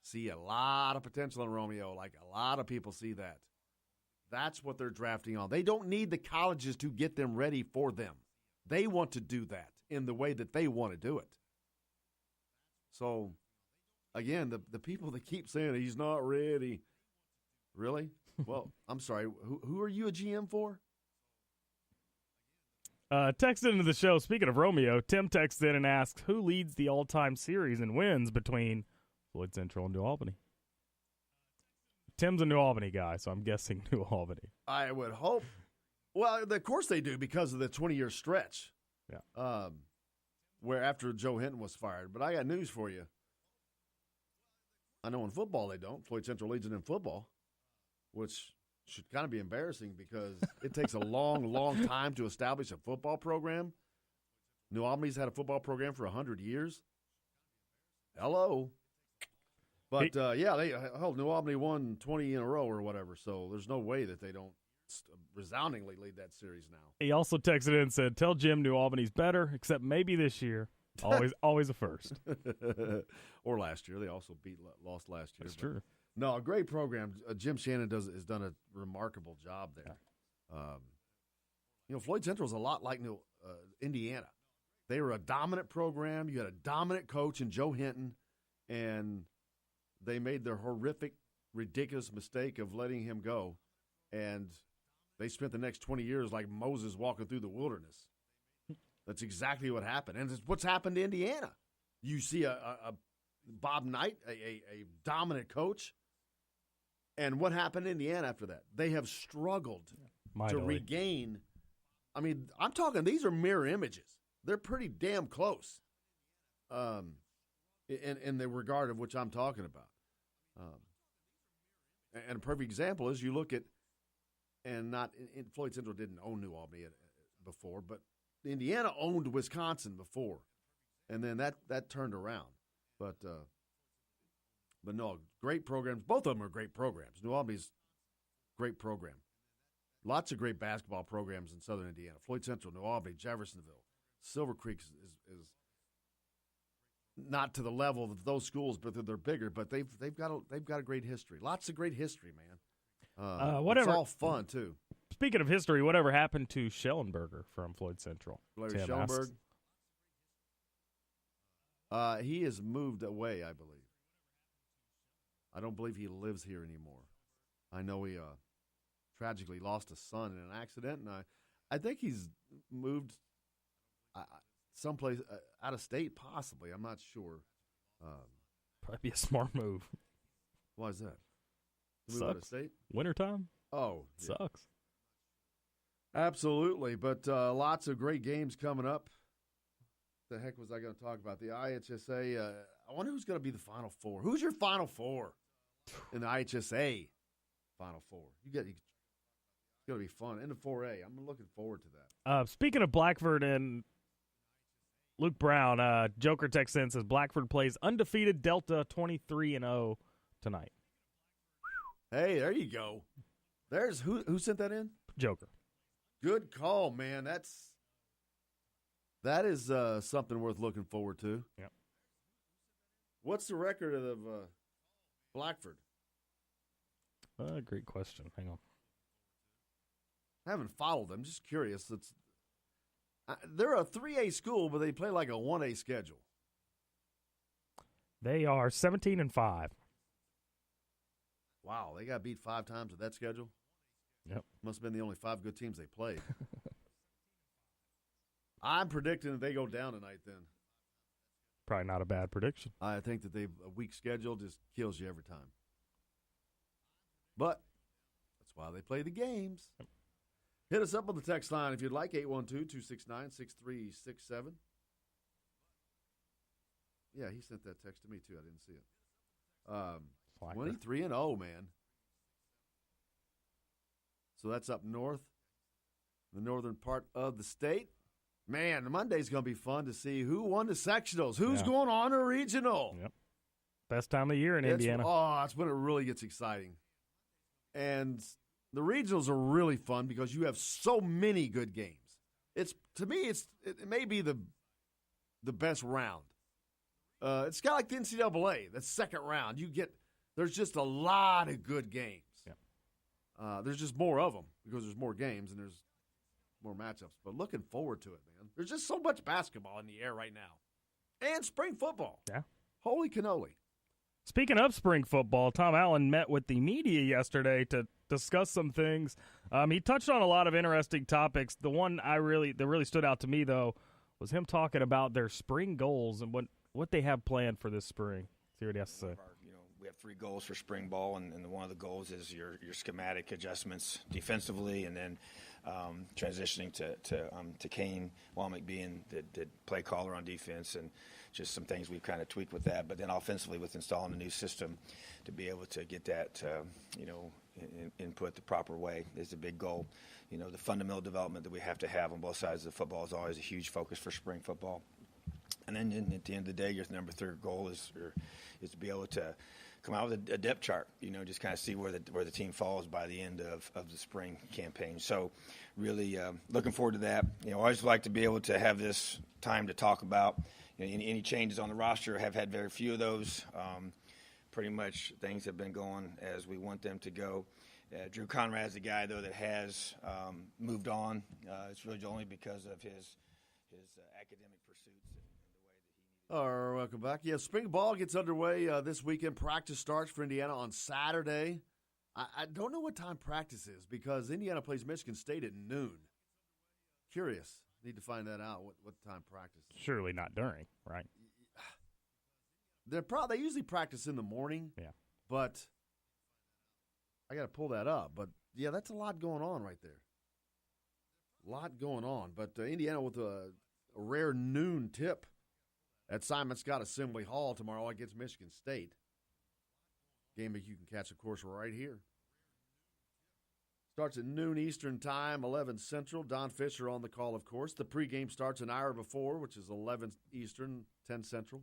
see a lot of potential in Romeo, like a lot of people see that. That's what they're drafting on. They don't need the colleges to get them ready for them. They want to do that in the way that they want to do it. So, again, the people that keep saying he's not ready, really? Well, I'm sorry. Who are you a GM for? Text into the show. Speaking of Romeo, Tim texts in and asks, who leads the all-time series in wins between Floyd Central and New Albany? Tim's a New Albany guy, so I'm guessing New Albany. I would hope. Well, of course they do because of the 20-year stretch. Yeah. Where after Joe Hinton was fired. But I got news for you. I know in football they don't. Floyd Central leads it in football, which should kind of be embarrassing because it takes a long, long time to establish a football program. New Albany's had a football program for 100 years. Hello. But, New Albany won 20 in a row or whatever, so there's no way that they don't resoundingly lead that series now. He also texted in and said, tell Jim New Albany's better, except maybe this year. Always a first. Or last year. They also lost last year. That's true. No, a great program. Jim Shannon has done a remarkable job there. Floyd Central is a lot like Indiana. They were a dominant program. You had a dominant coach in Joe Hinton, and they made their horrific, ridiculous mistake of letting him go, and they spent the next 20 years like Moses walking through the wilderness. That's exactly what happened, and it's what's happened to Indiana. You see a Bob Knight, a dominant coach. And what happened in Indiana after that? They have struggled to regain. I mean, I'm talking, these are mirror images. They're pretty damn close in the regard of which I'm talking about. And a perfect example is you look at, Floyd Central didn't own New Albany before, but Indiana owned Wisconsin before. And then that turned around. But no, great programs. Both of them are great programs. New Albany's great program. Lots of great basketball programs in Southern Indiana. Floyd Central, New Albany, Jeffersonville, Silver Creek is not to the level of those schools, but they're bigger. But they've got a great history. Lots of great history, man. Whatever. It's all fun too. Speaking of history, whatever happened to Schellenberger from Floyd Central? Larry Tim Schellenberg. asks. He has moved away, I believe. I don't believe he lives here anymore. I know he tragically lost a son in an accident, and I think he's moved someplace out of state, possibly. I'm not sure. Probably be a smart move. Why is that? Move Sucks. out of state? Wintertime? Oh, yeah. Sucks. Absolutely, but lots of great games coming up. The heck was I going to talk about? The IHSA. I wonder who's going to be the Final Four. Who's your Final Four in the IHSA Final Four? It's going to be fun. In the 4A. I'm looking forward to that. Speaking of Blackford and Luke Brown, Joker text in says Blackford plays undefeated Delta 23-0 tonight. Hey, there you go. There's who sent that in? Joker. Good call, man. That is something worth looking forward to. Yep. What's the record of Blackford? Great question. Hang on. I haven't followed them. Just curious. They're a 3A school, but they play like a 1A schedule. They are 17-5. Wow, they got beat 5 times with that schedule? Yep. Must have been the only 5 good teams they played. I'm predicting that they go down tonight then. Probably not a bad prediction. I think that a weak schedule just kills you every time. But that's why they play the games. Yep. Hit us up on the text line if you'd like, 812-269-6367. Yeah, he sent that text to me too. I didn't see it. 23-0, man. So that's up north, the northern part of the state. Man, Monday's going to be fun to see who won the sectionals. Who's going on a regional? Yep. Best time of the year in Indiana. That's when it really gets exciting. And the regionals are really fun because you have so many good games. To me, it may be the best round. It's kind of like the NCAA, the second round. There's just a lot of good games. There's just more of them because there's more games and there's more matchups. But looking forward to it, man. There's just so much basketball in the air right now. And spring football. Yeah. Holy cannoli. Speaking of spring football, Tom Allen met with the media yesterday to discuss some things. He touched on a lot of interesting topics. The one that really stood out to me, though, was him talking about their spring goals and what they have planned for this spring. See what he has to say. We have 3 goals for spring ball, and one of the goals is your schematic adjustments defensively, and then transitioning to Kane Womack being the play caller on defense, and just some things we've kind of tweaked with that. But then offensively, with installing a new system to be able to get that input the proper way is a big goal. The fundamental development that we have to have on both sides of the football is always a huge focus for spring football. And then at the end of the day, your number 3 goal is to be able to come out with a depth chart, just kind of see where the team falls by the end of the spring campaign. So really looking forward to that. I always like to be able to have this time to talk about any changes on the roster. Have had very few of those. Pretty much things have been going as we want them to go. Drew Conrad's the guy, though, that has moved on. It's really only because of his academic pursuits. All right, welcome back. Yeah, spring ball gets underway this weekend. Practice starts for Indiana on Saturday. I don't know what time practice is because Indiana plays Michigan State at noon. Curious. Need to find that out, what time practice is. Surely not during, right? They usually practice in the morning. Yeah. But I got to pull that up. But, yeah, that's a lot going on right there. A lot going on. But Indiana with a rare noon tip at Simon Scott Assembly Hall tomorrow against Michigan State. Game that you can catch, of course, right here. Starts at noon Eastern time, 11 Central. Don Fisher on the call, of course. The pregame starts an hour before, which is 11 Eastern, 10 Central.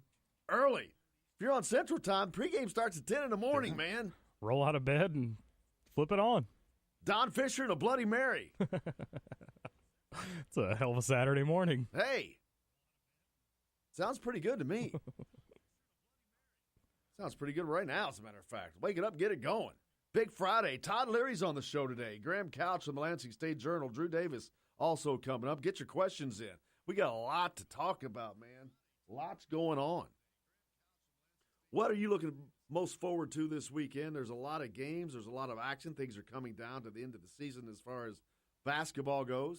Early. If you're on Central time, pregame starts at 10 in the morning, man. Roll out of bed and flip it on. Don Fisher and a Bloody Mary. It's a hell of a Saturday morning. Hey. Sounds pretty good to me. Sounds pretty good right now, as a matter of fact. Wake it up, get it going. Big Friday. Todd Leary's on the show today. Graham Couch from the Lansing State Journal. Drew Davis also coming up. Get your questions in. We got a lot to talk about, man. Lots going on. What are you looking most forward to this weekend? There's a lot of games. There's a lot of action. Things are coming down to the end of the season as far as basketball goes.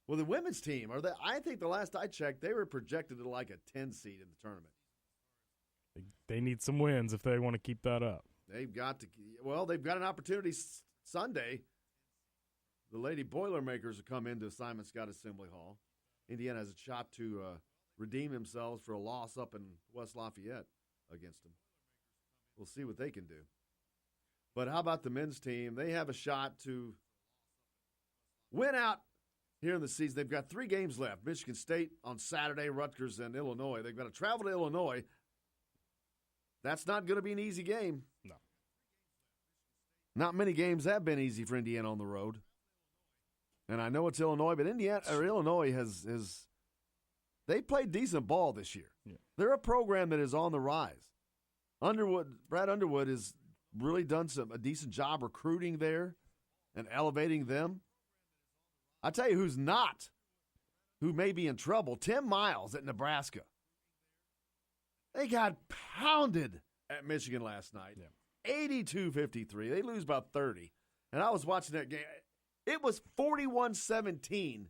Well, the women's team, I think the last I checked, they were projected to like a 10 seed in the tournament. They need some wins if they want to keep that up. They've got an opportunity Sunday. The Lady Boilermakers will come into Simon Scott Assembly Hall. Indiana has a shot to redeem themselves for a loss up in West Lafayette against them. We'll see what they can do. But how about the men's team? They have a shot to win out here in the season. They've got 3 games left. Michigan State on Saturday, Rutgers, and Illinois. They've got to travel to Illinois. That's not going to be an easy game. No. Not many games have been easy for Indiana on the road. And I know it's Illinois, but Illinois has they played decent ball this year. Yeah. They're a program that is on the rise. Brad Underwood has really done a decent job recruiting there and elevating them. I tell you who may be in trouble, Tim Miles at Nebraska. They got pounded at Michigan last night. Yeah. 82-53. They lose about 30. And I was watching that game. It was 41-17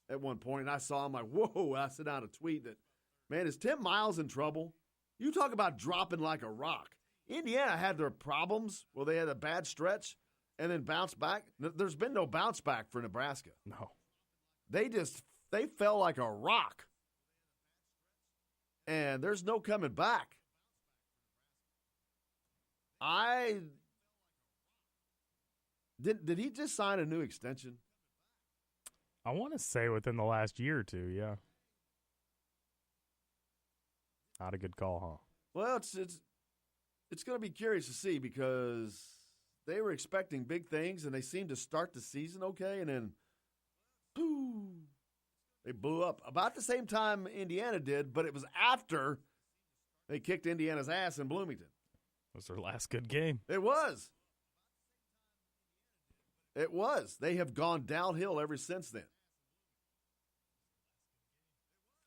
at one point, and I saw him like, whoa, I sent out a tweet that, man, is Tim Miles in trouble? You talk about dropping like a rock. Indiana had their problems where they had a bad stretch and then bounced back. There's been no bounce back for Nebraska. No. They fell like a rock. And there's no coming back. Did he just sign a new extension? I want to say within the last year or two, yeah. Not a good call, huh? Well, it's going to be curious to see because they were expecting big things and they seemed to start the season okay, and then boom, they blew up about the same time Indiana did, but it was after they kicked Indiana's ass in Bloomington. It was their last good game. It was. It was. They have gone downhill ever since then,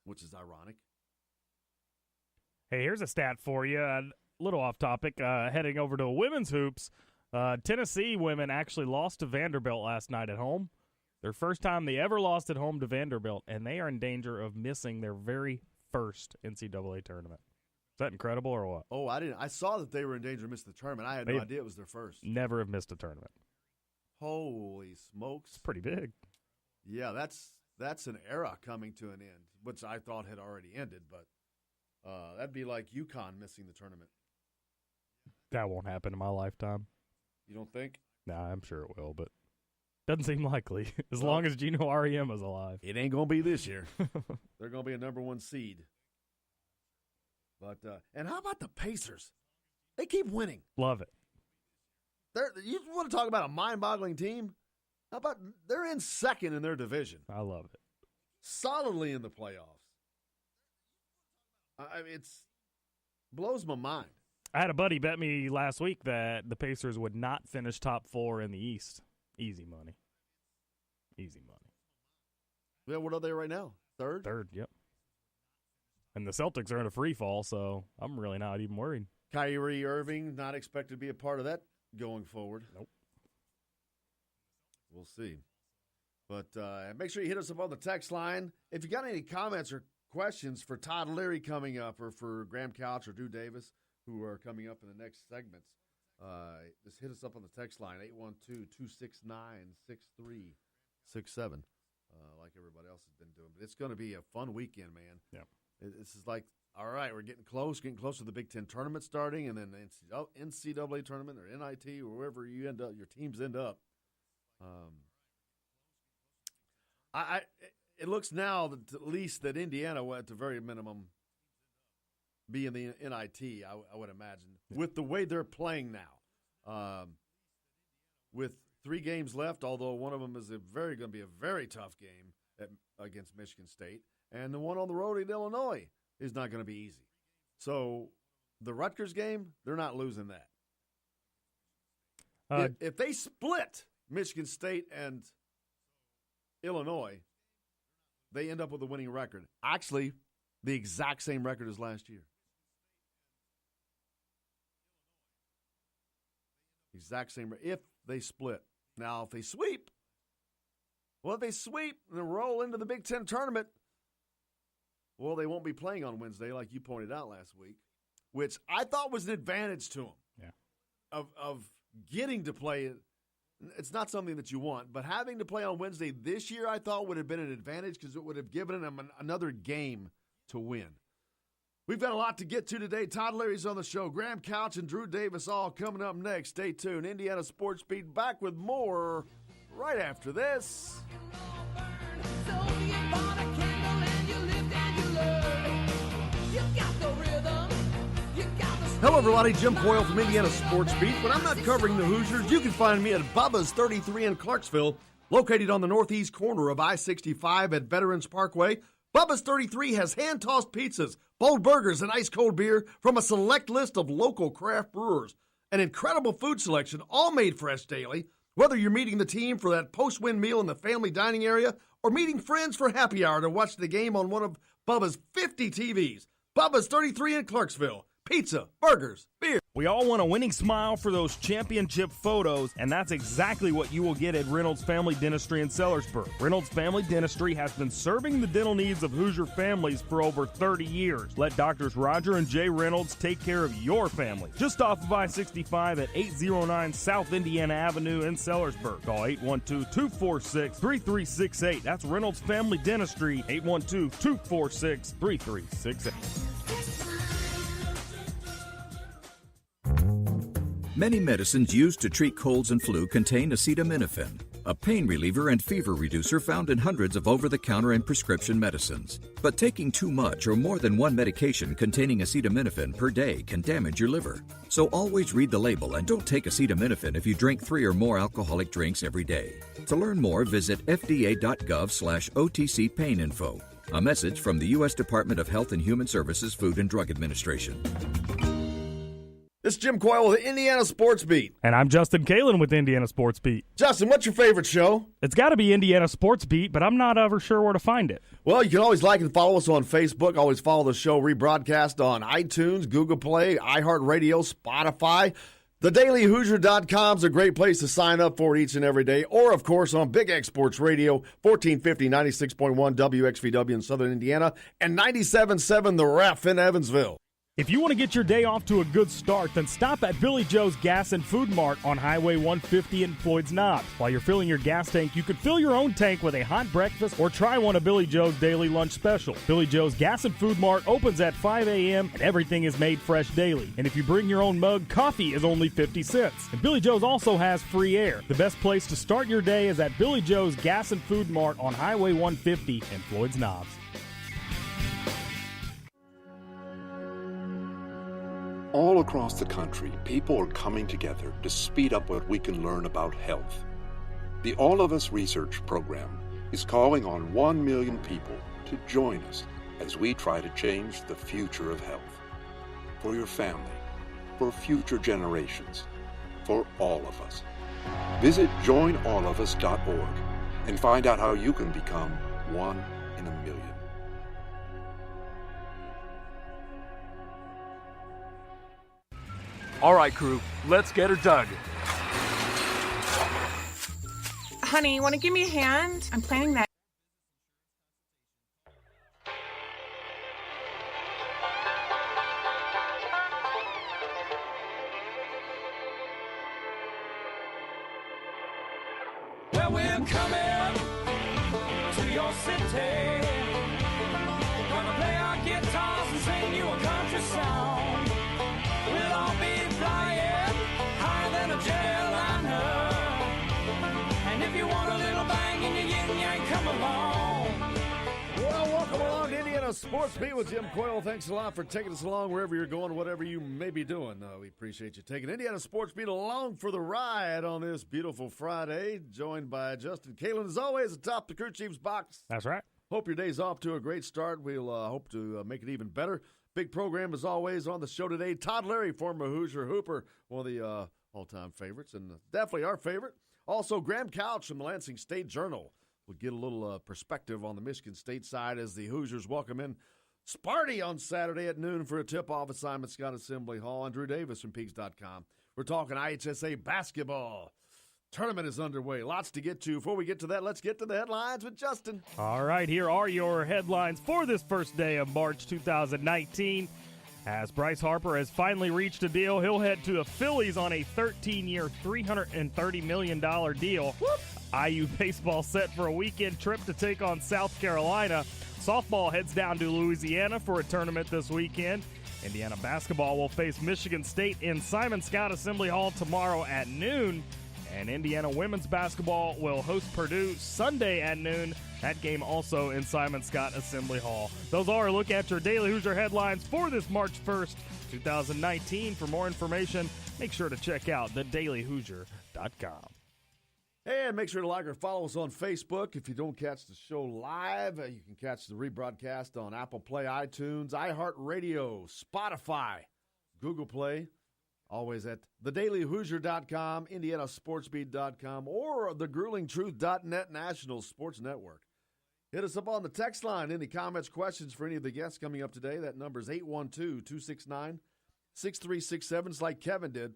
which is ironic. Hey, here's a stat for you. A little off topic. Heading over to women's hoops, Tennessee women actually lost to Vanderbilt last night at home. Their first time they ever lost at home to Vanderbilt, and they are in danger of missing their very first NCAA tournament. Is that incredible or what? Oh, I didn't. I saw that they were in danger of missing the tournament. I had no idea it was their first. Never have missed a tournament. Holy smokes. It's pretty big. Yeah, that's an era coming to an end, which I thought had already ended, but that'd be like UConn missing the tournament. That won't happen in my lifetime. You don't think? Nah, I'm sure it will, but doesn't seem likely. As long as Gino Auriemma is alive. It ain't going to be this year. They're going to be a number 1 seed. But and how about the Pacers? They keep winning. Love it. You want to talk about a mind-boggling team? How about they're in second in their division? I love it. Solidly in the playoffs. I mean, it's blows my mind. I had a buddy bet me last week that the Pacers would not finish top 4 in the East. Easy money. Easy money. Yeah, what are they right now? Third? Third, yep. And the Celtics are in a free fall, so I'm really not even worried. Kyrie Irving not expected to be a part of that going forward. Nope. We'll see. But make sure you hit us up on the text line. If you got any comments or questions for Todd Leary coming up or for Graham Couch or Drew Davis, who are coming up in the next segments, just hit us up on the text line, 812-269-6367, like everybody else has been doing. But it's going to be a fun weekend, man. Yeah. This is like, all right, we're getting close to the Big Ten tournament starting, and then the NCAA tournament or NIT or wherever you end up, your teams end up. It looks now that at least that Indiana will, at the very minimum, be in the NIT, I would imagine, with the way they're playing now. With 3 games left, although one of them is going to be a very tough game against Michigan State, and the one on the road in Illinois is not going to be easy. So the Rutgers game, they're not losing that. If they split Michigan State and Illinois, they end up with a winning record. Actually, the exact same record as last year. Exact same if they split. Now, if they sweep, and they roll into the Big Ten tournament, well, they won't be playing on Wednesday, like you pointed out last week, which I thought was an advantage to them. Yeah. Of getting to play. It's not something that you want, but having to play on Wednesday this year, I thought would have been an advantage because it would have given them another game to win. We've got a lot to get to today. Todd Leary's on the show. Graham Couch and Drew Davis all coming up next. Stay tuned. Indiana Sports Beat back with more right after this. Hello, everybody. Jim Coyle from Indiana Sports Beat. When I'm not covering the Hoosiers, you can find me at Bubba's 33 in Clarksville, located on the northeast corner of I-65 at Veterans Parkway. Bubba's 33 has hand-tossed pizzas, bold burgers, and ice-cold beer from a select list of local craft brewers. An incredible food selection, all made fresh daily. Whether you're meeting the team for that post-win meal in the family dining area or meeting friends for happy hour to watch the game on one of Bubba's 50 TVs. Bubba's 33 in Clarksville. Pizza, burgers, beer. We all want a winning smile for those championship photos, and that's exactly what you will get at Reynolds Family Dentistry in Sellersburg. Reynolds Family Dentistry has been serving the dental needs of Hoosier families for over 30 years. Let Doctors Roger and Jay Reynolds take care of your family. Just off of I-65 at 809 South Indiana Avenue in Sellersburg. Call 812-246-3368. That's Reynolds Family Dentistry, 812-246-3368. Many medicines used to treat colds and flu contain acetaminophen, a pain reliever and fever reducer found in hundreds of over-the-counter and prescription medicines. But taking too much or more than one medication containing acetaminophen per day can damage your liver. So always read the label and don't take acetaminophen if you drink 3 or more alcoholic drinks every day. To learn more, visit fda.gov/OTC pain info. A message from the U.S. Department of Health and Human Services Food and Drug Administration. This is Jim Coyle with Indiana Sports Beat. And I'm Justin Kalen with Indiana Sports Beat. Justin, what's your favorite show? It's got to be Indiana Sports Beat, but I'm not ever sure where to find it. Well, you can always like and follow us on Facebook. Always follow the show rebroadcast on iTunes, Google Play, iHeartRadio, Spotify. TheDailyHoosier.com is a great place to sign up for it each and every day. Or, of course, on Big X Sports Radio, 1450, 96.1 WXVW in Southern Indiana, and 97.7 The Ref in Evansville. If you want to get your day off to a good start, then stop at Billy Joe's Gas and Food Mart on Highway 150 in Floyd's Knobs. While you're filling your gas tank, you could fill your own tank with a hot breakfast or try one of Billy Joe's daily lunch special. Billy Joe's Gas and Food Mart opens at 5 a.m. and everything is made fresh daily. And if you bring your own mug, coffee is only 50 cents. And Billy Joe's also has free air. The best place to start your day is at Billy Joe's Gas and Food Mart on Highway 150 in Floyd's Knobs. All across the country, people are coming together to speed up what we can learn about health. The All of Us Research Program is calling on 1 million people to join us as we try to change the future of health. For your family, for future generations, for all of us. Visit joinallofus.org and find out how you can become 1 in a million. All right, crew, let's get her dug. Honey, want to give me a hand? I'm planning that. Well, we're coming to your city. Gonna play our guitars and sing you a country song. We'll all be flying higher than a jetliner. And if you want a little bang in your yin-yang, come along. Well, welcome along to Indiana Sports Beat with Jim Coyle. Thanks a lot for taking us along wherever you're going, whatever you may be doing. We appreciate you taking Indiana Sports Beat along for the ride on this beautiful Friday. Joined by Justin Kalen, as always, atop the Crew Chiefs box. That's right. Hope your day's off to a great start. We'll hope to make it even better. Big program, as always, on the show today. Todd Leary, former Hoosier Hooper, one of the all-time favorites, and definitely our favorite. Also, Graham Couch from the Lansing State Journal. We'll get a little perspective on the Michigan State side as the Hoosiers welcome in Sparty on Saturday at noon for a tip-off at Simon Scott Assembly Hall. And Drew Davis from Peaks.com We're talking IHSA basketball. Tournament is underway. Lots to get to. Before we get to that, let's get to the headlines with Justin. All right, here are your headlines for this first day of March 2019. As Bryce Harper has finally reached a deal, he'll head to the Phillies on a 13-year, $330 million deal. Whoop. IU baseball set for a weekend trip to take on South Carolina. Softball heads down to Louisiana for a tournament this weekend. Indiana basketball will face Michigan State in Simon Scott Assembly Hall tomorrow at noon. And Indiana women's basketball will host Purdue Sunday at noon. That game also in Simon Scott Assembly Hall. Those are a look at your Daily Hoosier headlines for this March 1st, 2019. For more information, make sure to check out thedailyhoosier.com. And make sure to like or follow us on Facebook. If you don't catch the show live, you can catch the rebroadcast on Apple Play, iTunes, iHeartRadio, Spotify, Google Play. Always at thedailyhoosier.com, indianasportsbeat.com, or thegruelingtruth.net National Sports Network. Hit us up on the text line. Any comments, questions for any of the guests coming up today? That number is 812-269-6367. It's like Kevin did.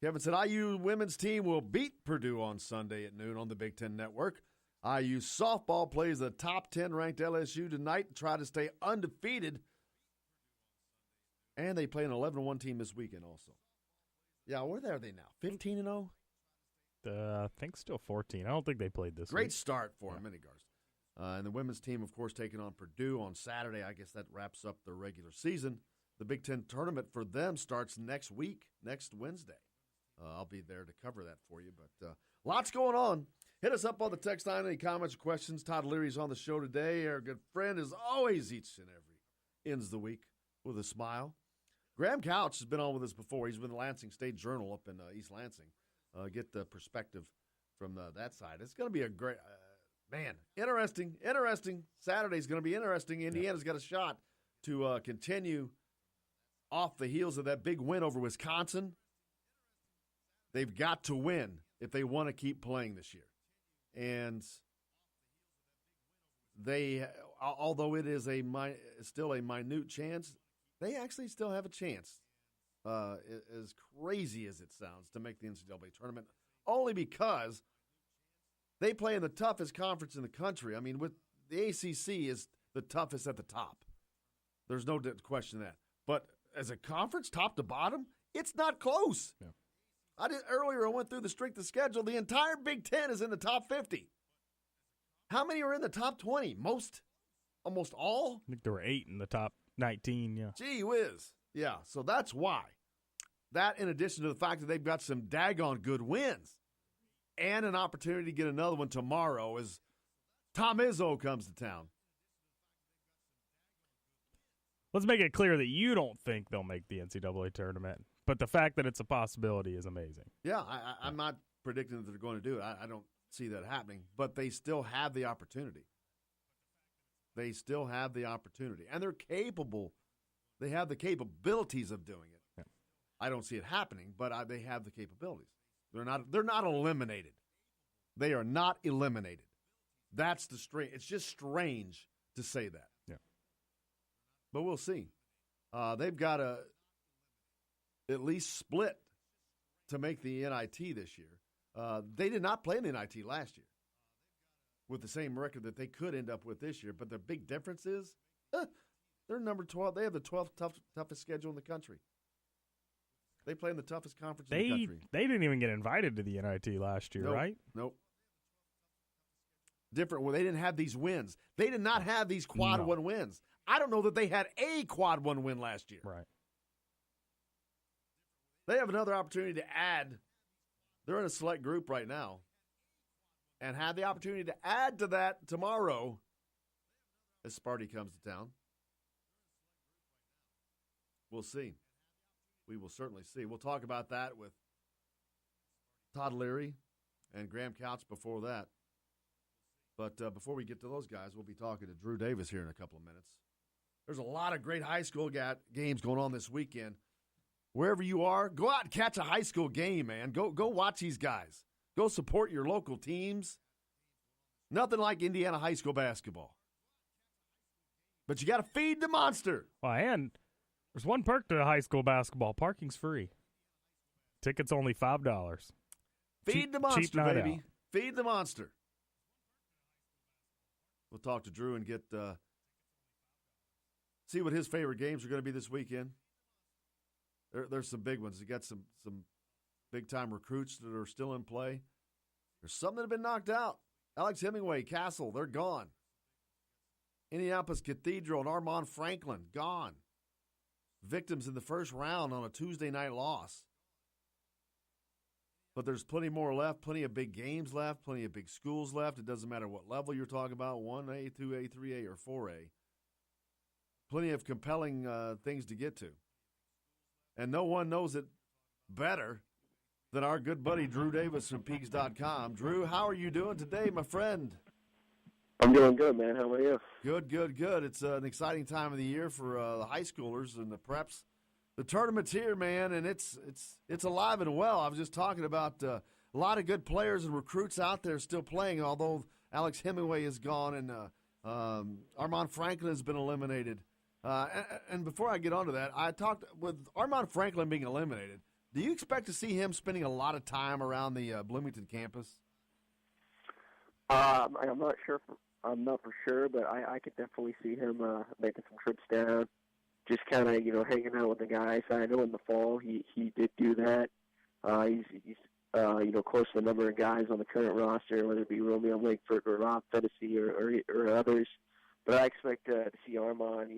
Kevin said IU women's team will beat Purdue on Sunday at noon on the Big Ten Network. IU softball plays the top 10 ranked LSU tonight to try to stay undefeated. And they play an 11-1 team this weekend also. Yeah, where are they now? 15-0? I think still 14. I don't think they played this Great week. start for them, Minigars. And the women's team, of course, taking on Purdue on Saturday. I guess that wraps up their regular season. The Big Ten tournament for them starts next week, next Wednesday. I'll be there to cover that for you. But lots going on. Hit us up on the text line. Any comments or questions? Todd Leary's on the show today. Our good friend, as always, each and every ends the week with a smile. Graham Couch has been on with us before. He's with the Lansing State Journal up in East Lansing. Get the perspective from that side. It's going to be a great, interesting. Saturday's going to be interesting. Indiana's got a shot to continue off the heels of that big win over Wisconsin. They've got to win if they want to keep playing this year. And they, although it is still a minute chance, they actually still have a chance, as crazy as it sounds, to make the NCAA tournament, only because they play in the toughest conference in the country. I mean, with the ACC is the toughest at the top. There's no question of that. But as a conference, top to bottom, it's not close. Yeah. Earlier I went through the strength of schedule. The entire Big Ten is in the top 50. How many are in the top 20? Most? Almost all? I think there were 8 in the top 19, yeah. Gee whiz. Yeah, so that's why. That in addition to the fact that they've got some daggone good wins and an opportunity to get another one tomorrow as Tom Izzo comes to town. Let's make it clear that you don't think they'll make the NCAA tournament, but the fact that it's a possibility is amazing. Yeah, I'm not predicting that they're going to do it. I don't see that happening, but they still have the opportunity. They still have the opportunity, and they're capable. They have the capabilities of doing it. Yeah. I don't see it happening, but they have the capabilities. They're not eliminated. They are not eliminated. That's the strange. It's just strange to say that. Yeah. But we'll see. They've got to at least split to make the NIT this year. They did not play in the NIT last year with the same record that they could end up with this year. But the big difference is they're number 12. They have the 12th toughest schedule in the country. They play in the toughest conference in the country. They didn't even get invited to the NIT last year, right? Nope. Different. Well, they didn't have these wins. They did not have these quad one wins. I don't know that they had a quad one win last year. Right. They have another opportunity to add. They're in a select group right now and have the opportunity to add to that tomorrow as Sparty comes to town. We'll see. We will certainly see. We'll talk about that with Todd Leary and Graham Couch before that. But before we get to those guys, we'll be talking to Drew Davis here in a couple of minutes. There's a lot of great high school games going on this weekend. Wherever you are, go out and catch a high school game, man. Go watch these guys. Go support your local teams. Nothing like Indiana high school basketball. But you got to feed the monster. Well, and there's one perk to high school basketball. Parking's free. Tickets only $5. Feed the monster, baby. Feed the monster. We'll talk to Drew and get see what his favorite games are going to be this weekend. There's some big ones. You got some big-time recruits that are still in play. There's some that have been knocked out. Alex Hemingway, Castle, they're gone. Indianapolis Cathedral and Armand Franklin, gone. Victims in the first round on a Tuesday night loss. But there's plenty more left, plenty of big games left, plenty of big schools left. It doesn't matter what level you're talking about, 1A, 2A, 3A, or 4A. Plenty of compelling things to get to. And no one knows it better than our good buddy Drew Davis from Peaks.com. Drew, how are you doing today, my friend? I'm doing good, man. How are you? Good. It's an exciting time of the year for the high schoolers and the preps. The tournament's here, man, and it's alive and well. I was just talking about a lot of good players and recruits out there still playing, although Alex Hemingway is gone and Armand Franklin has been eliminated. And before I get on to that, I talked with Armand Franklin being eliminated. Do you expect to see him spending a lot of time around the Bloomington campus? I'm not sure. I'm not for sure, but I could definitely see him making some trips down, just kind of hanging out with the guys. I know in the fall he did do that. He's close to a number of guys on the current roster, whether it be Romeo Langford or Rob Fedesy or others. But I expect to see Armand,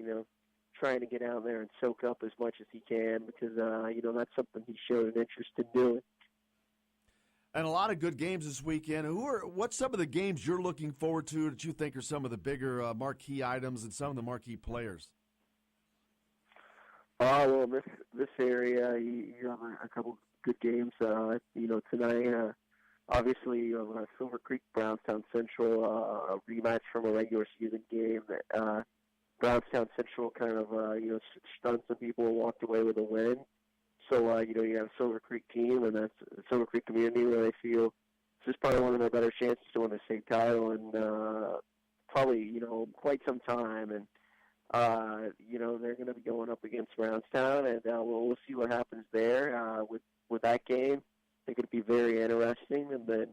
trying to get out there and soak up as much as he can because, that's something he showed an interest in doing. And a lot of good games this weekend. What's some of the games you're looking forward to that you think are some of the bigger marquee items and some of the marquee players? Well, this area, you have a couple good games. Tonight, obviously, Silver Creek, Brownstown Central, a rematch from a regular season game. Brownstown Central kind of, stunned some people and walked away with a win. So, you have a Silver Creek team, and that's a Silver Creek community where they feel this is probably one of their better chances to win the state title in probably, quite some time. And, they're going to be going up against Brownstown, and we'll see what happens there with that game. I think it'll be very interesting. And then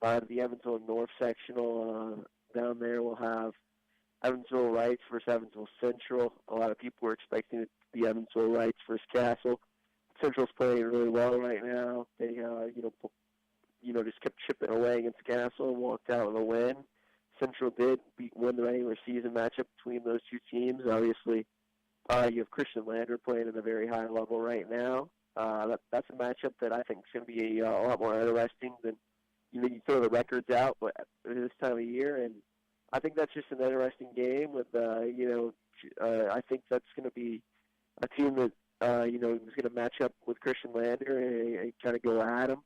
the Evansville North Sectional down there will have Evansville Rights versus Evansville Central. A lot of people were expecting it to be Evansville Rights versus Castle. Central's playing really well right now. They, just kept chipping away against Castle and walked out with a win. Central did win the regular season matchup between those two teams. Obviously, you have Christian Lander playing at a very high level right now. That's a matchup that I think is going to be a lot more interesting than, you throw the records out but this time of year. And I think that's just an interesting game with, I think that's going to be a team that, who's going to match up with Christian Lander and kind of go at him.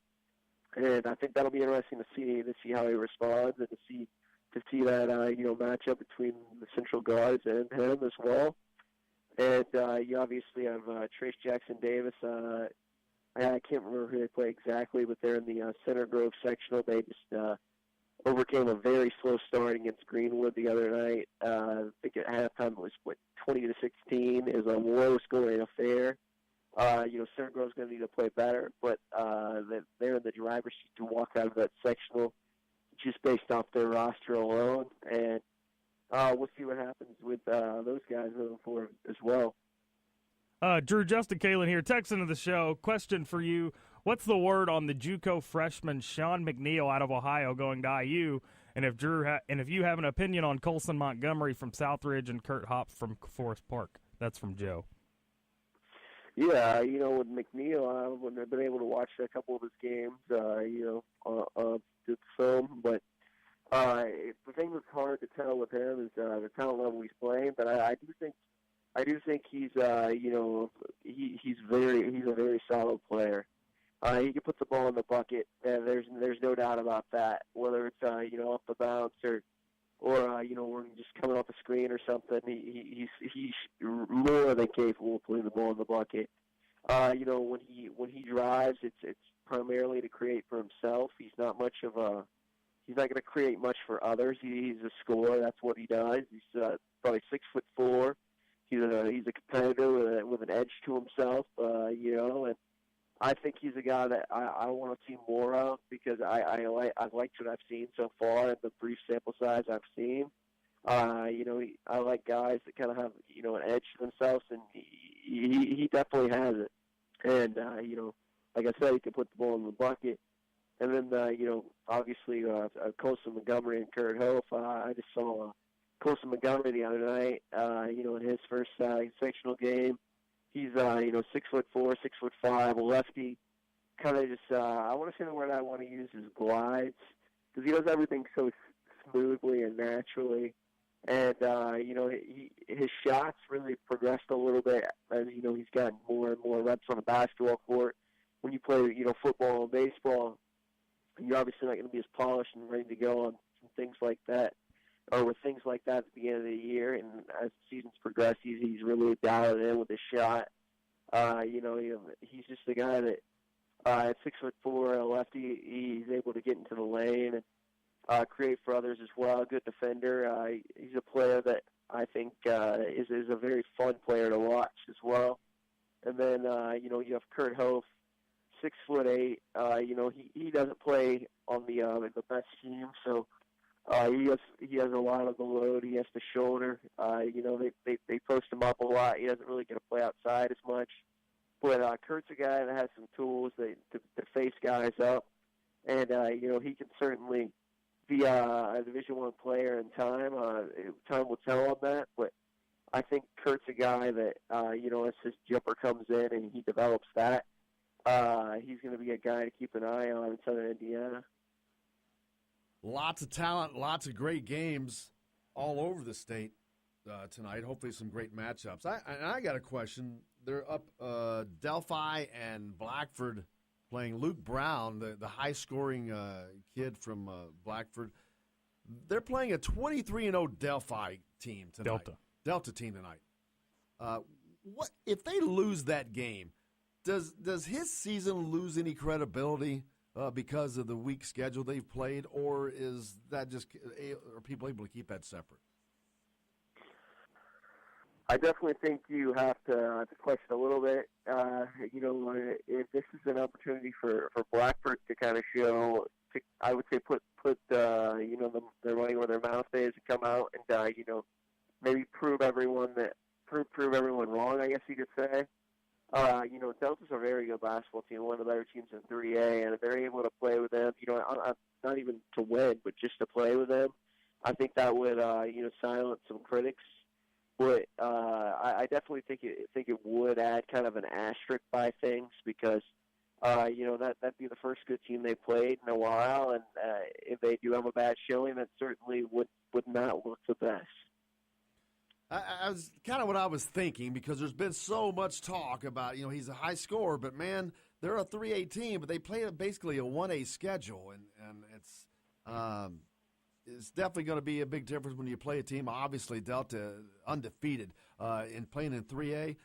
And I think that'll be interesting to see how he responds and to see that, matchup between the Central guards and him as well. And you obviously have Trace Jackson Davis. I can't remember who they play exactly, but they're in the Center Grove sectional. They just overcame a very slow start against Greenwood the other night. I think at halftime it was 20-16. It was a low-scoring affair. Center Grove's going to need to play better, but they're in the driver's seat to walk out of that sectional just based off their roster alone. And we'll see what happens with those guys moving forward as well. Drew, Justin Kalen here, texting to the show. Question for you. What's the word on the JUCO freshman Sean McNeil out of Ohio going to IU? And if you have an opinion on Colson Montgomery from Southridge and Kurt Hopp from Forest Park. That's from Joe. Yeah, with McNeil, I've been able to watch a couple of his games, the film. But the thing that's hard to tell with him is the talent level he's playing. But I do think he's he's a very solid player. He can put the ball in the bucket. There's no doubt about that. Whether it's off the bounce or we're just coming off the screen or something, he's more than capable of putting the ball in the bucket. When he drives, it's primarily to create for himself. He's not going to create much for others. He's a scorer. That's what he does. He's probably 6'4". He's a competitor with an edge to himself. And I think he's a guy that I want to see more of because I've liked what I've seen so far in the brief sample size I've seen. I like guys that kind of have, an edge to themselves, and he definitely has it. And, like I said, he can put the ball in the bucket. And then, obviously, Colson Montgomery and Kurt Hoff. I just saw Colson Montgomery the other night, in his first sectional game. He's, 6'4", 6'5", a lefty. Kind of just, I want to say the word I want to use is glides, because he does everything so smoothly and naturally. And, his shots really progressed a little bit as, he's gotten more and more reps on the basketball court. When you play, football and baseball, you're obviously not going to be as polished and ready to go on some things like that, or with things like that at the beginning of the year. And as the season's progressed, he's really dialed in with his shot. He's just a guy that at 6'4", a lefty, he's able to get into the lane and create for others as well. Good defender. He's a player that I think is a very fun player to watch as well. And then you have Kurt Hoff, 6'8". He doesn't play on the best team, so he has a lot of the load. He has to shoulder. They post him up a lot. He doesn't really get to play outside as much. But Kurt's a guy that has some tools to face guys up, and he can certainly be a Division I player in time. Time will tell on that, but I think Kurt's a guy that as his jumper comes in and he develops that, he's going to be a guy to keep an eye on in Southern Indiana. Lots of talent, lots of great games all over the state tonight. Hopefully some great matchups. I got a question. They're up Delphi and Blackford playing Luke Brown, the high-scoring kid from Blackford. They're playing a 23-0 Delphi team tonight. Delta team tonight. What if they lose that game? Does his season lose any credibility because of the weak schedule they've played, or is that just are people able to keep that separate? I definitely think you have to question a little bit. If this is an opportunity for Blackford to kind of show, I would say put their money where their mouth is and come out and maybe prove everyone wrong, I guess you could say. Delta's a very good basketball team, one of the better teams in 3A, and if they're able to play with them, not even to win, but just to play with them, I think that would, silence some critics. But I definitely think it would add kind of an asterisk by things because, that'd be the first good team they played in a while, and if they do have a bad showing, that certainly would not look the best. I was kind of what I was thinking because there's been so much talk about, he's a high scorer, but, man, they're a 3A team, but they play basically a 1A schedule, and it's definitely going to be a big difference when you play a team. Obviously, Delta undefeated in playing in 3A.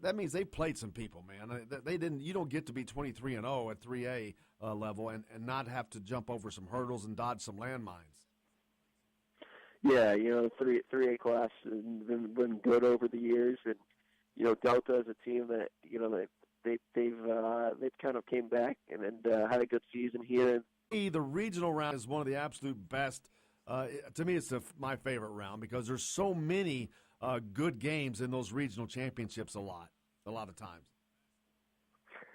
That means they played some people, man. They didn't. You don't get to be 23-0 at 3A level and not have to jump over some hurdles and dodge some landmines. Yeah, 3A class has been good over the years, and Delta is a team that they've kind of came back and had a good season here. The regional round is one of the absolute best. To me, it's my favorite round because there's so many good games in those regional championships a lot of times.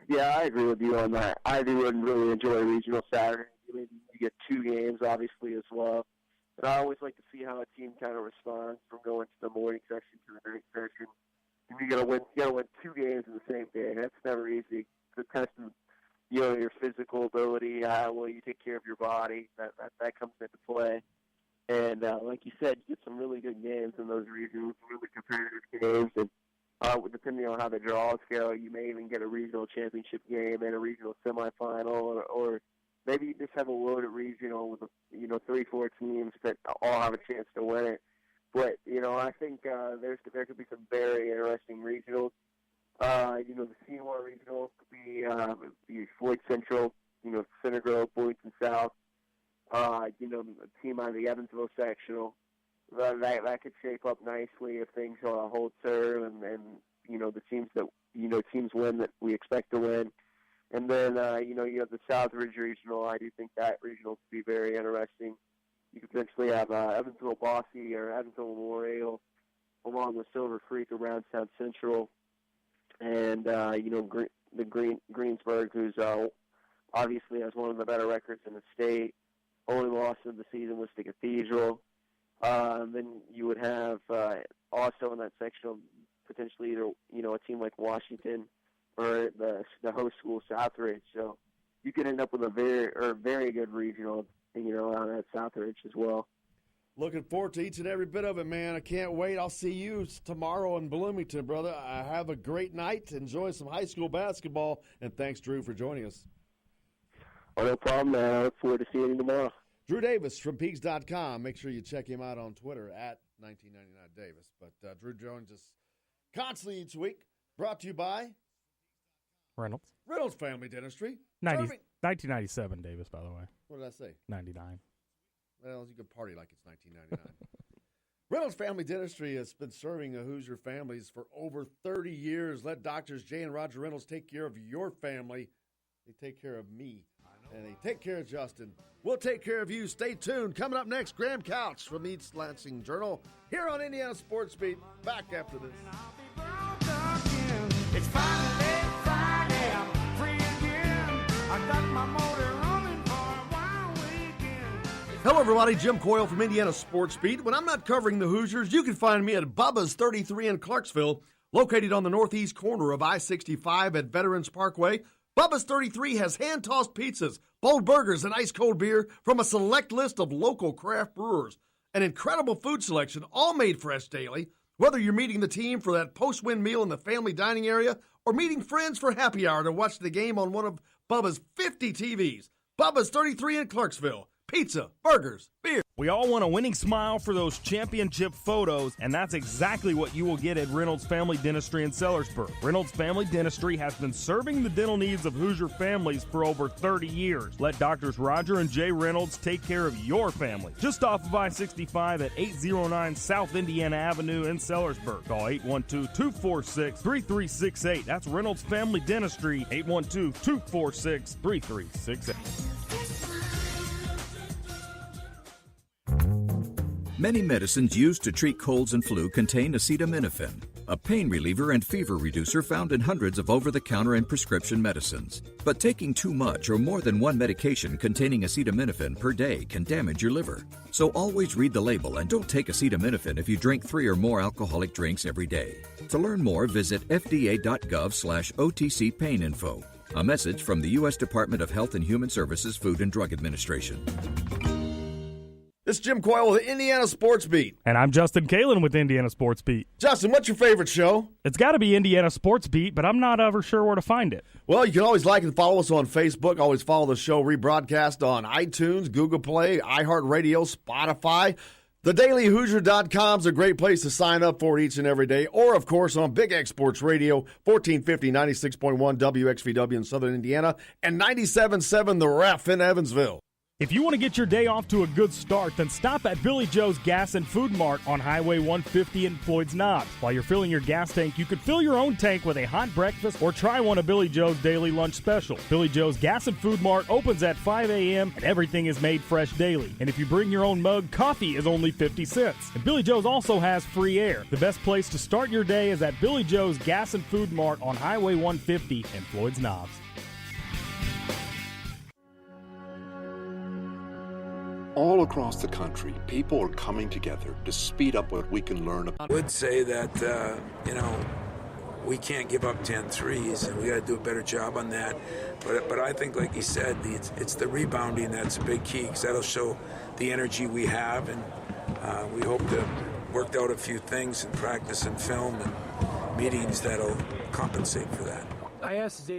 Yeah, I agree with you on that. I do really enjoy regional Saturday. You get two games, obviously, as well. But I always like to see how a team kind of responds from going to the morning section to the night section. And you got to win two games in the same day. That's never easy. To test your physical ability, how well you take care of your body. That comes into play. And like you said, you get some really good games in those regionals, really competitive games. And depending on how the draws go, you may even get a regional championship game and a regional semifinal, or maybe you just have a loaded regional with 3-4 teams that all have a chance to win it. But I think there could be some very interesting regionals. The Seymour regional could be Floyd Central, Center Grove, Boynton South. A team out of the Evansville sectional. That could shape up nicely if things hold serve and the teams that teams win that we expect to win. And then, you have the Southridge Regional. I do think that regional to be very interesting. You could potentially have Evansville Bosse or Evansville Memorial along with Silver Creek or Brownstown Central. And, Greensburg, who's obviously has one of the better records in the state. Only loss of the season was to Cathedral. Then you would have also in that section potentially either, a team like Washington or the host school Southridge. So you could end up with a very good regional, on at Southridge as well. Looking forward to each and every bit of it, man. I can't wait. I'll see you tomorrow in Bloomington, brother. Have a great night. Enjoy some high school basketball. And thanks, Drew, for joining us. Oh, no problem, man. I look forward to seeing you tomorrow. Drew Davis from Peaks.com. Make sure you check him out on Twitter at 1999Davis. But Drew joins us constantly each week. Brought to you by Reynolds Family Dentistry. 1997, Davis, by the way. What did I say? 99. Well, you can party like it's 1999. Reynolds Family Dentistry has been serving the Hoosier families for over 30 years. Let Doctors Jay and Roger Reynolds take care of your family. They take care of me, and they take care of Justin. We'll take care of you. Stay tuned. Coming up next, Graham Couch from East Lansing Journal here on Indiana Sports Beat. Back after this. It's finally Friday, I'm free again. I got my motor running for a wild weekend. Hello, everybody. Jim Coyle from Indiana Sports Beat. When I'm not covering the Hoosiers, you can find me at Bubba's 33 in Clarksville, located on the northeast corner of I-65 at Veterans Parkway. Bubba's 33 has hand-tossed pizzas, bold burgers, and ice-cold beer from a select list of local craft brewers. An incredible food selection, all made fresh daily. Whether you're meeting the team for that post-win meal in the family dining area or meeting friends for happy hour to watch the game on one of Bubba's 50 TVs. Bubba's 33 in Clarksville. Pizza, burgers, beer. We all want a winning smile for those championship photos, and that's exactly what you will get at Reynolds Family Dentistry in Sellersburg. Reynolds Family Dentistry has been serving the dental needs of Hoosier families for over 30 years. Let Doctors Roger and Jay Reynolds take care of your family. Just off of I-65 at 809 South Indiana Avenue in Sellersburg. Call 812-246-3368. That's Reynolds Family Dentistry, 812-246-3368. Many medicines used to treat colds and flu contain acetaminophen, a pain reliever and fever reducer found in hundreds of over-the-counter and prescription medicines. But taking too much or more than one medication containing acetaminophen per day can damage your liver. So always read the label and don't take acetaminophen if you drink 3 or more alcoholic drinks every day. To learn more, visit fda.gov/OTC pain info. A message from the U.S. Department of Health and Human Services Food and Drug Administration. This is Jim Coyle with Indiana Sports Beat. And I'm Justin Kalen with Indiana Sports Beat. Justin, what's your favorite show? It's got to be Indiana Sports Beat, but I'm not ever sure where to find it. Well, you can always like and follow us on Facebook. Always follow the show rebroadcast on iTunes, Google Play, iHeartRadio, Spotify. TheDailyHoosier.com is a great place to sign up for it each and every day. Or, of course, on Big X Sports Radio, 1450, 96.1 WXVW in Southern Indiana, and 97.7 The Ref in Evansville. If you want to get your day off to a good start, then stop at Billy Joe's Gas and Food Mart on Highway 150 in Floyd's Knobs. While you're filling your gas tank, you could fill your own tank with a hot breakfast or try one of Billy Joe's daily lunch special. Billy Joe's Gas and Food Mart opens at 5 a.m. and everything is made fresh daily. And if you bring your own mug, coffee is only 50 cents. And Billy Joe's also has free air. The best place to start your day is at Billy Joe's Gas and Food Mart on Highway 150 in Floyd's Knobs. All across the country, people are coming together to speed up what we can learn about. I would say that, we can't give up 10 threes, and we got to do a better job on that. But I think, like you said, it's the rebounding that's a big key, because that'll show the energy we have, and we hope to work out a few things in practice and film and meetings that'll compensate for that.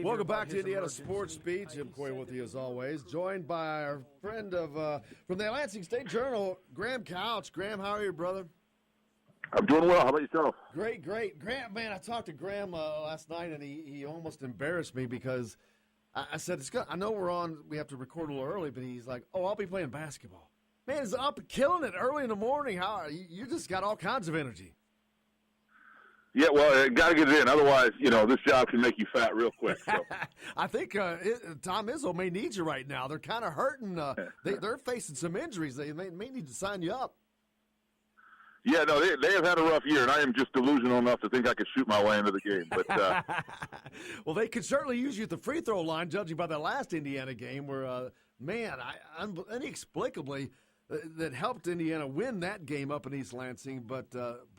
Welcome back to Indiana Sports Beat. Jim Coyle with you as always, joined by our friend from the Lansing State Journal, Graham Couch. Graham, how are you, brother? I'm doing well. How about yourself? Great. Graham, man, I talked to Graham last night, and he almost embarrassed me because I said, I know we have to record a little early, but he's like, oh, I'll be playing basketball. Man, he's up killing it early in the morning. You just got all kinds of energy. Yeah, well, got to get it in. Otherwise, this job can make you fat real quick. So. I think Tom Izzo may need you right now. They're kind of hurting. They're facing some injuries. They may need to sign you up. Yeah, no, they have had a rough year, and I am just delusional enough to think I could shoot my way into the game. But well, they could certainly use you at the free throw line, judging by the last Indiana game where, inexplicably, that helped Indiana win that game up in East Lansing. But,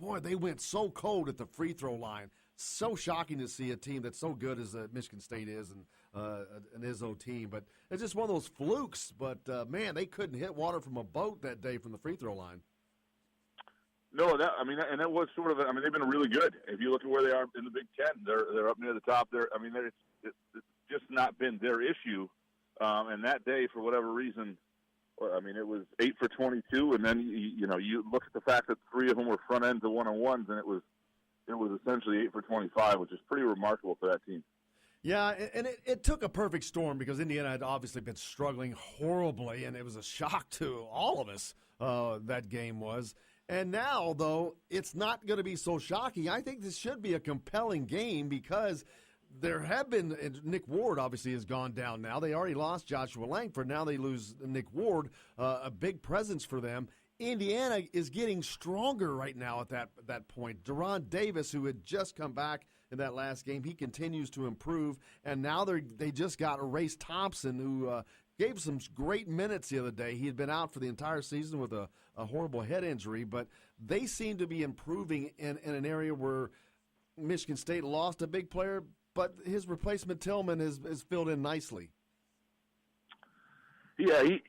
boy, they went so cold at the free throw line. So shocking to see a team that's so good as Michigan State is and an Izzo team. But it's just one of those flukes. But, man, they couldn't hit water from a boat that day from the free throw line. No, and that was sort of. They've been really good. If you look at where they are in the Big Ten, they're up near the top. It's just not been their issue. And that day, for whatever reason, it was 8 for 22, and then you look at the fact that 3 of them were front ends of one-on-ones, and it was essentially 8 for 25, which is pretty remarkable for that team. Yeah, and it took a perfect storm because Indiana had obviously been struggling horribly, and it was a shock to all of us. That game was. And now, though, it's not going to be so shocking. I think this should be a compelling game because there have been – Nick Ward obviously has gone down now. They already lost Joshua Langford. Now they lose Nick Ward, a big presence for them. Indiana is getting stronger right now at that point. Deron Davis, who had just come back in that last game, he continues to improve. And now they just got Race Thompson, who gave some great minutes the other day. He had been out for the entire season with a horrible head injury, but they seem to be improving in an area where Michigan State lost a big player, but his replacement Tillman is filled in nicely. Yeah, he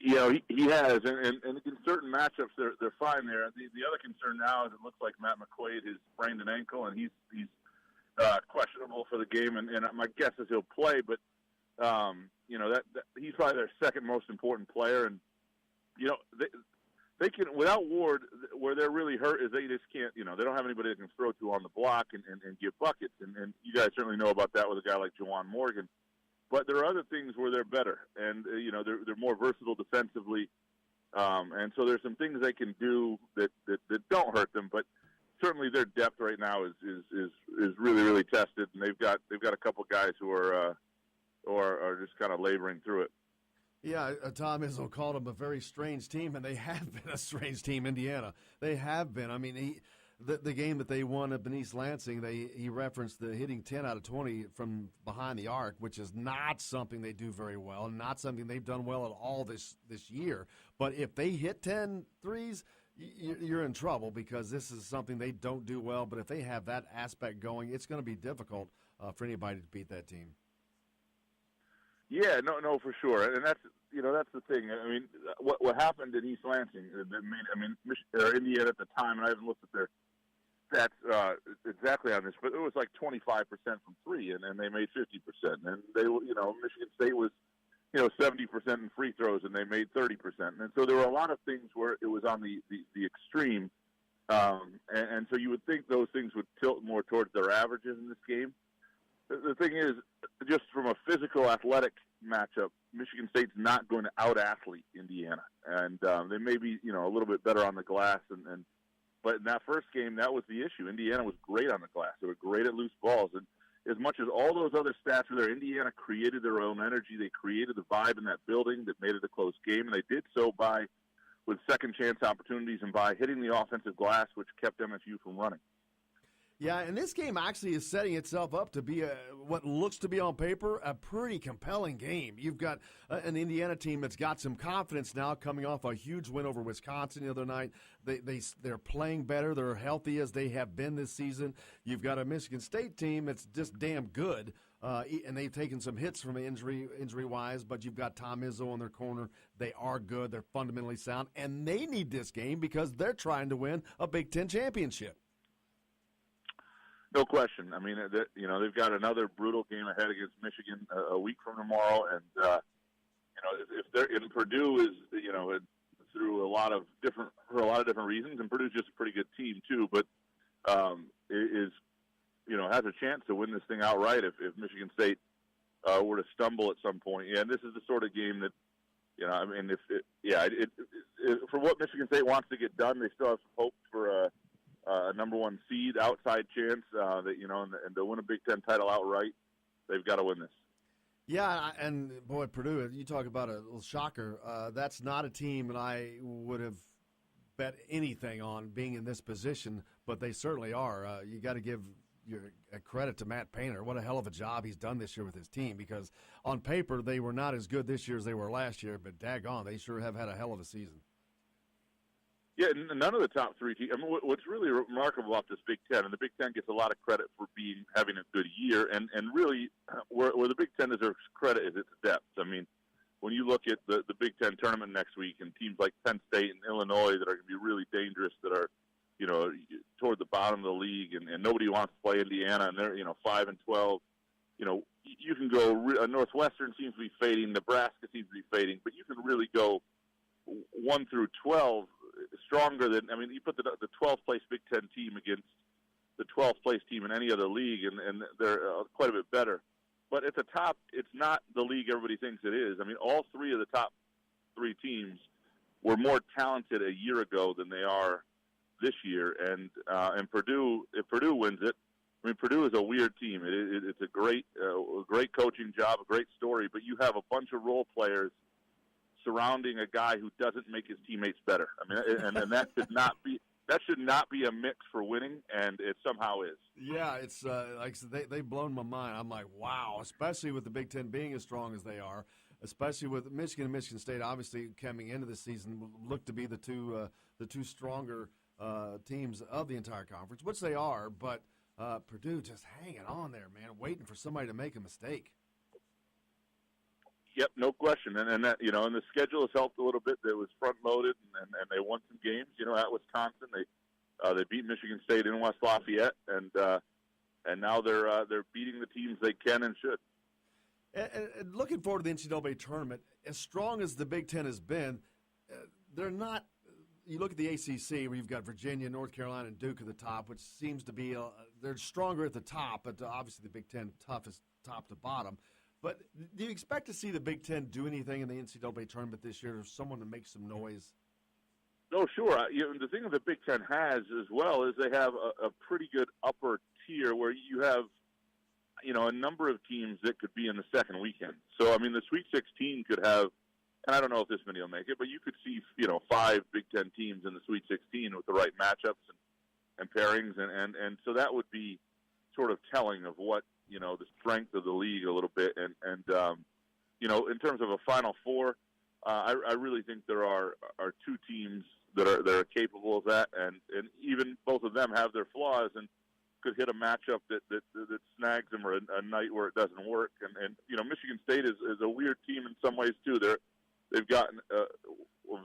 has, and in certain matchups they're fine there. The other concern now is it looks like Matt McQuaid has sprained an ankle, and he's questionable for the game, and my guess is he'll play, but that he's probably their second most important player, and they can, without Ward, where they're really hurt is they just can't, they don't have anybody they can throw to on the block and give buckets. And you guys certainly know about that with a guy like Juwan Morgan. But there are other things where they're better, and, they're more versatile defensively. And so there's some things they can do that don't hurt them. But certainly their depth right now is really, really tested. And they've got a couple guys who are just kind of laboring through it. Yeah, Tom Izzo called them a very strange team, and they have been a strange team, Indiana. They have been. The game that they won up in East Lansing, he referenced the hitting 10 out of 20 from behind the arc, which is not something they do very well, and not something they've done well at all this year. But if they hit 10 threes, you're in trouble because this is something they don't do well. But if they have that aspect going, it's going to be difficult for anybody to beat that team. Yeah, no, for sure, and that's the thing. What happened in East Lansing that made Indiana at the time, and I haven't looked at their stats exactly on this, but it was like 25% from three, and they made 50%, and they, Michigan State was, 70% in free throws, and they made 30%, and so there were a lot of things where it was on the extreme, and so you would think those things would tilt more towards their averages in this game. The thing is, just from a physical, athletic matchup, Michigan State's not going to out-athlete Indiana. And they may be, a little bit better on the glass. But in that first game, that was the issue. Indiana was great on the glass. They were great at loose balls. And as much as all those other stats were there, Indiana created their own energy. They created the vibe in that building that made it a close game. And they did so with second-chance opportunities and by hitting the offensive glass, which kept MSU from running. Yeah, and this game actually is setting itself up to be what looks to be on paper a pretty compelling game. You've got an Indiana team that's got some confidence now coming off a huge win over Wisconsin the other night. They're playing better. They're healthy as they have been this season. You've got a Michigan State team that's just damn good, and they've taken some hits from injury-wise, but you've got Tom Izzo in their corner. They are good. They're fundamentally sound, and they need this game because they're trying to win a Big Ten championship. No question. They've got another brutal game ahead against Michigan a week from tomorrow, and if they're in Purdue is through a lot of different reasons, and Purdue's just a pretty good team too, but has a chance to win this thing outright if Michigan State were to stumble at some point. Yeah, and this is the sort of game that for what Michigan State wants to get done, they still have some hope for a number 1 seed, outside chance that and to win a Big Ten title outright, they've got to win this. Yeah, and boy, Purdue, you talk about a little shocker. That's not a team that I would have bet anything on being in this position, but they certainly are. You got to give a credit to Matt Painter. What a hell of a job he's done this year with his team, because on paper they were not as good this year as they were last year, but daggone, they sure have had a hell of a season. Yeah, none of the top 3 teams. I mean, what's really remarkable about this Big Ten, and the Big Ten gets a lot of credit for having a good year, and really where the Big Ten deserves credit is its depth. I mean, when you look at the Big Ten tournament next week and teams like Penn State and Illinois that are going to be really dangerous, that are toward the bottom of the league, and nobody wants to play Indiana, and they're 5-12. You can go. Northwestern seems to be fading. Nebraska seems to be fading, but you can really go 1 through 12 stronger than. I mean, you put the 12th place Big Ten team against the 12th place team in any other league, and they're quite a bit better. But at the top, it's not the league everybody thinks it is. I mean, all 3 of the top 3 teams were more talented a year ago than they are this year, and Purdue, if Purdue wins it, I mean, Purdue is a weird team. It's a great coaching job, a great story, but you have a bunch of role players surrounding a guy who doesn't make his teammates better. I mean, and that should not be a mix for winning, and it somehow is. Yeah, it's like they've blown my mind. I'm like, wow, especially with the Big Ten being as strong as they are, especially with Michigan and Michigan State obviously coming into the season look to be the two stronger teams of the entire conference, which they are, but Purdue just hanging on there, man, waiting for somebody to make a mistake. Yep, no question, and that and the schedule has helped a little bit. It was front loaded, and they won some games. At Wisconsin, they beat Michigan State in West Lafayette, and now they're beating the teams they can and should. And looking forward to the NCAA tournament, as strong as the Big Ten has been, they're not. You look at the ACC, where you've got Virginia, North Carolina, and Duke at the top, which seems to be they're stronger at the top, but obviously the Big Ten toughest top to bottom. But do you expect to see the Big Ten do anything in the NCAA tournament this year, or someone to make some noise? No, sure. The thing that the Big Ten has as well is they have a pretty good upper tier where you have, a number of teams that could be in the second weekend. So, I mean, the Sweet 16 could have, and I don't know if this many will make it, but you could see, 5 Big Ten teams in the Sweet 16 with the right matchups and pairings, and so that would be sort of telling of what, the strength of the league a little bit. And in terms of a Final Four, I really think there are 2 teams that are capable of that, and even both of them have their flaws and could hit a matchup that snags them, or a night where it doesn't work. And Michigan State is a weird team in some ways too. They've gotten a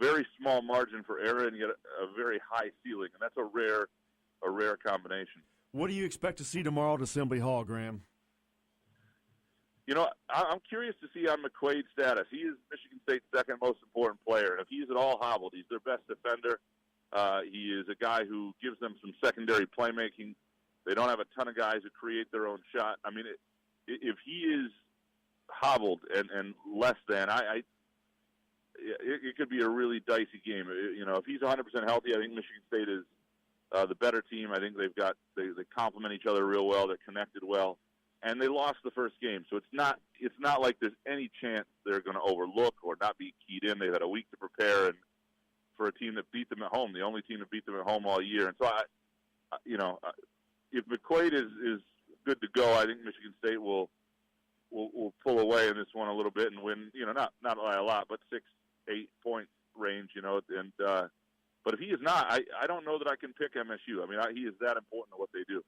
very small margin for error and yet a very high ceiling, and that's a rare combination. What do you expect to see tomorrow at Assembly Hall, Graham? I'm curious to see on McQuaid's status. He is Michigan State's second most important player, and if he's at all hobbled, he's their best defender. He is a guy who gives them some secondary playmaking. They don't have a ton of guys who create their own shot. I mean, if he is hobbled and less than, it could be a really dicey game. If he's 100% healthy, I think Michigan State is the better team. I think they complement each other real well. They're connected well. And they lost the first game, so it's not like there's any chance they're going to overlook or not be keyed in. They've had a week to prepare, and for a team that beat them at home, the only team that beat them at home all year. And so, if McQuaid is good to go, I think Michigan State will pull away in this one a little bit and win. Not by a lot, but 6-8 point range. But if he is not, I don't know that I can pick MSU. I mean, he is that important to what they do.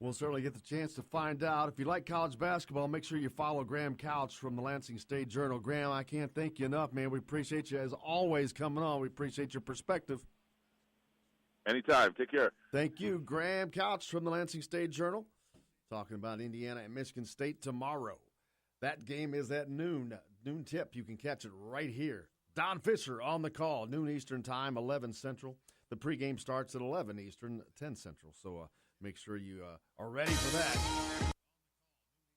We'll certainly get the chance to find out. If you like college basketball, make sure you follow Graham Couch from the Lansing State Journal. Graham, I can't thank you enough, man. We appreciate you, as always, coming on. We appreciate your perspective. Anytime. Take care. Thank you. Graham Couch from the Lansing State Journal, talking about Indiana and Michigan State tomorrow. That game is at noon tip. You can catch it right here. Don Fisher on the call, noon Eastern time, 11 Central. The pregame starts at 11 Eastern, 10 Central. So make sure you are ready for that.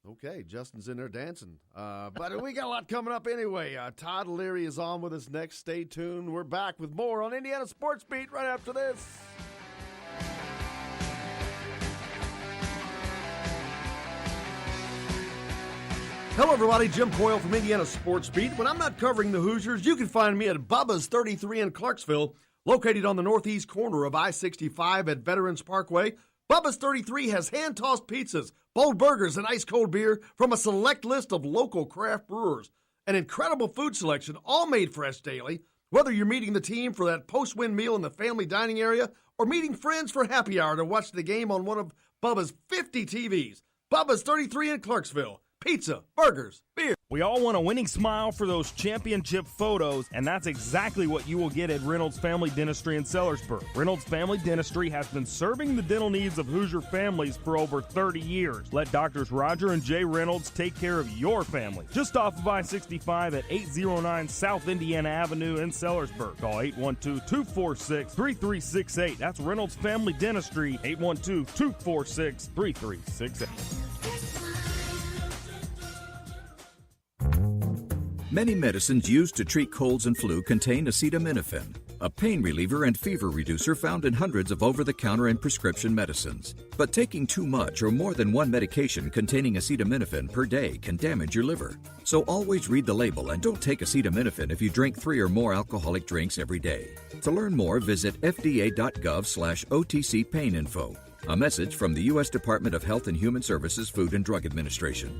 Okay, Justin's in there dancing. But we got a lot coming up anyway. Todd Leary is on with us next. Stay tuned. We're back with more on Indiana Sports Beat right after this. Hello, everybody. Jim Coyle from Indiana Sports Beat. When I'm not covering the Hoosiers, you can find me at Bubba's 33 in Clarksville, located on the northeast corner of I-65 at Veterans Parkway. Bubba's 33 has hand-tossed pizzas, bold burgers, and ice-cold beer from a select list of local craft brewers. An incredible food selection, all made fresh daily. Whether you're meeting the team for that post-win meal in the family dining area or meeting friends for happy hour to watch the game on one of Bubba's 50 TVs. Bubba's 33 in Clarksville. Pizza, burgers, beer. We all want a winning smile for those championship photos, and that's exactly what you will get at Reynolds Family Dentistry in Sellersburg. Reynolds Family Dentistry has been serving the dental needs of Hoosier families for over 30 years. Let Doctors Roger and Jay Reynolds take care of your family. Just off of I-65 at 809 South Indiana Avenue in Sellersburg. Call 812-246-3368. That's Reynolds Family Dentistry, 812-246-3368. Many medicines used to treat colds and flu contain acetaminophen, a pain reliever and fever reducer found in hundreds of over-the-counter and prescription medicines. But taking too much or more than one medication containing acetaminophen per day can damage your liver. So always read the label and don't take acetaminophen if you drink 3 or more alcoholic drinks every day. To learn more, visit fda.gov/OTC pain info. A message from the U.S. Department of Health and Human Services Food and Drug Administration.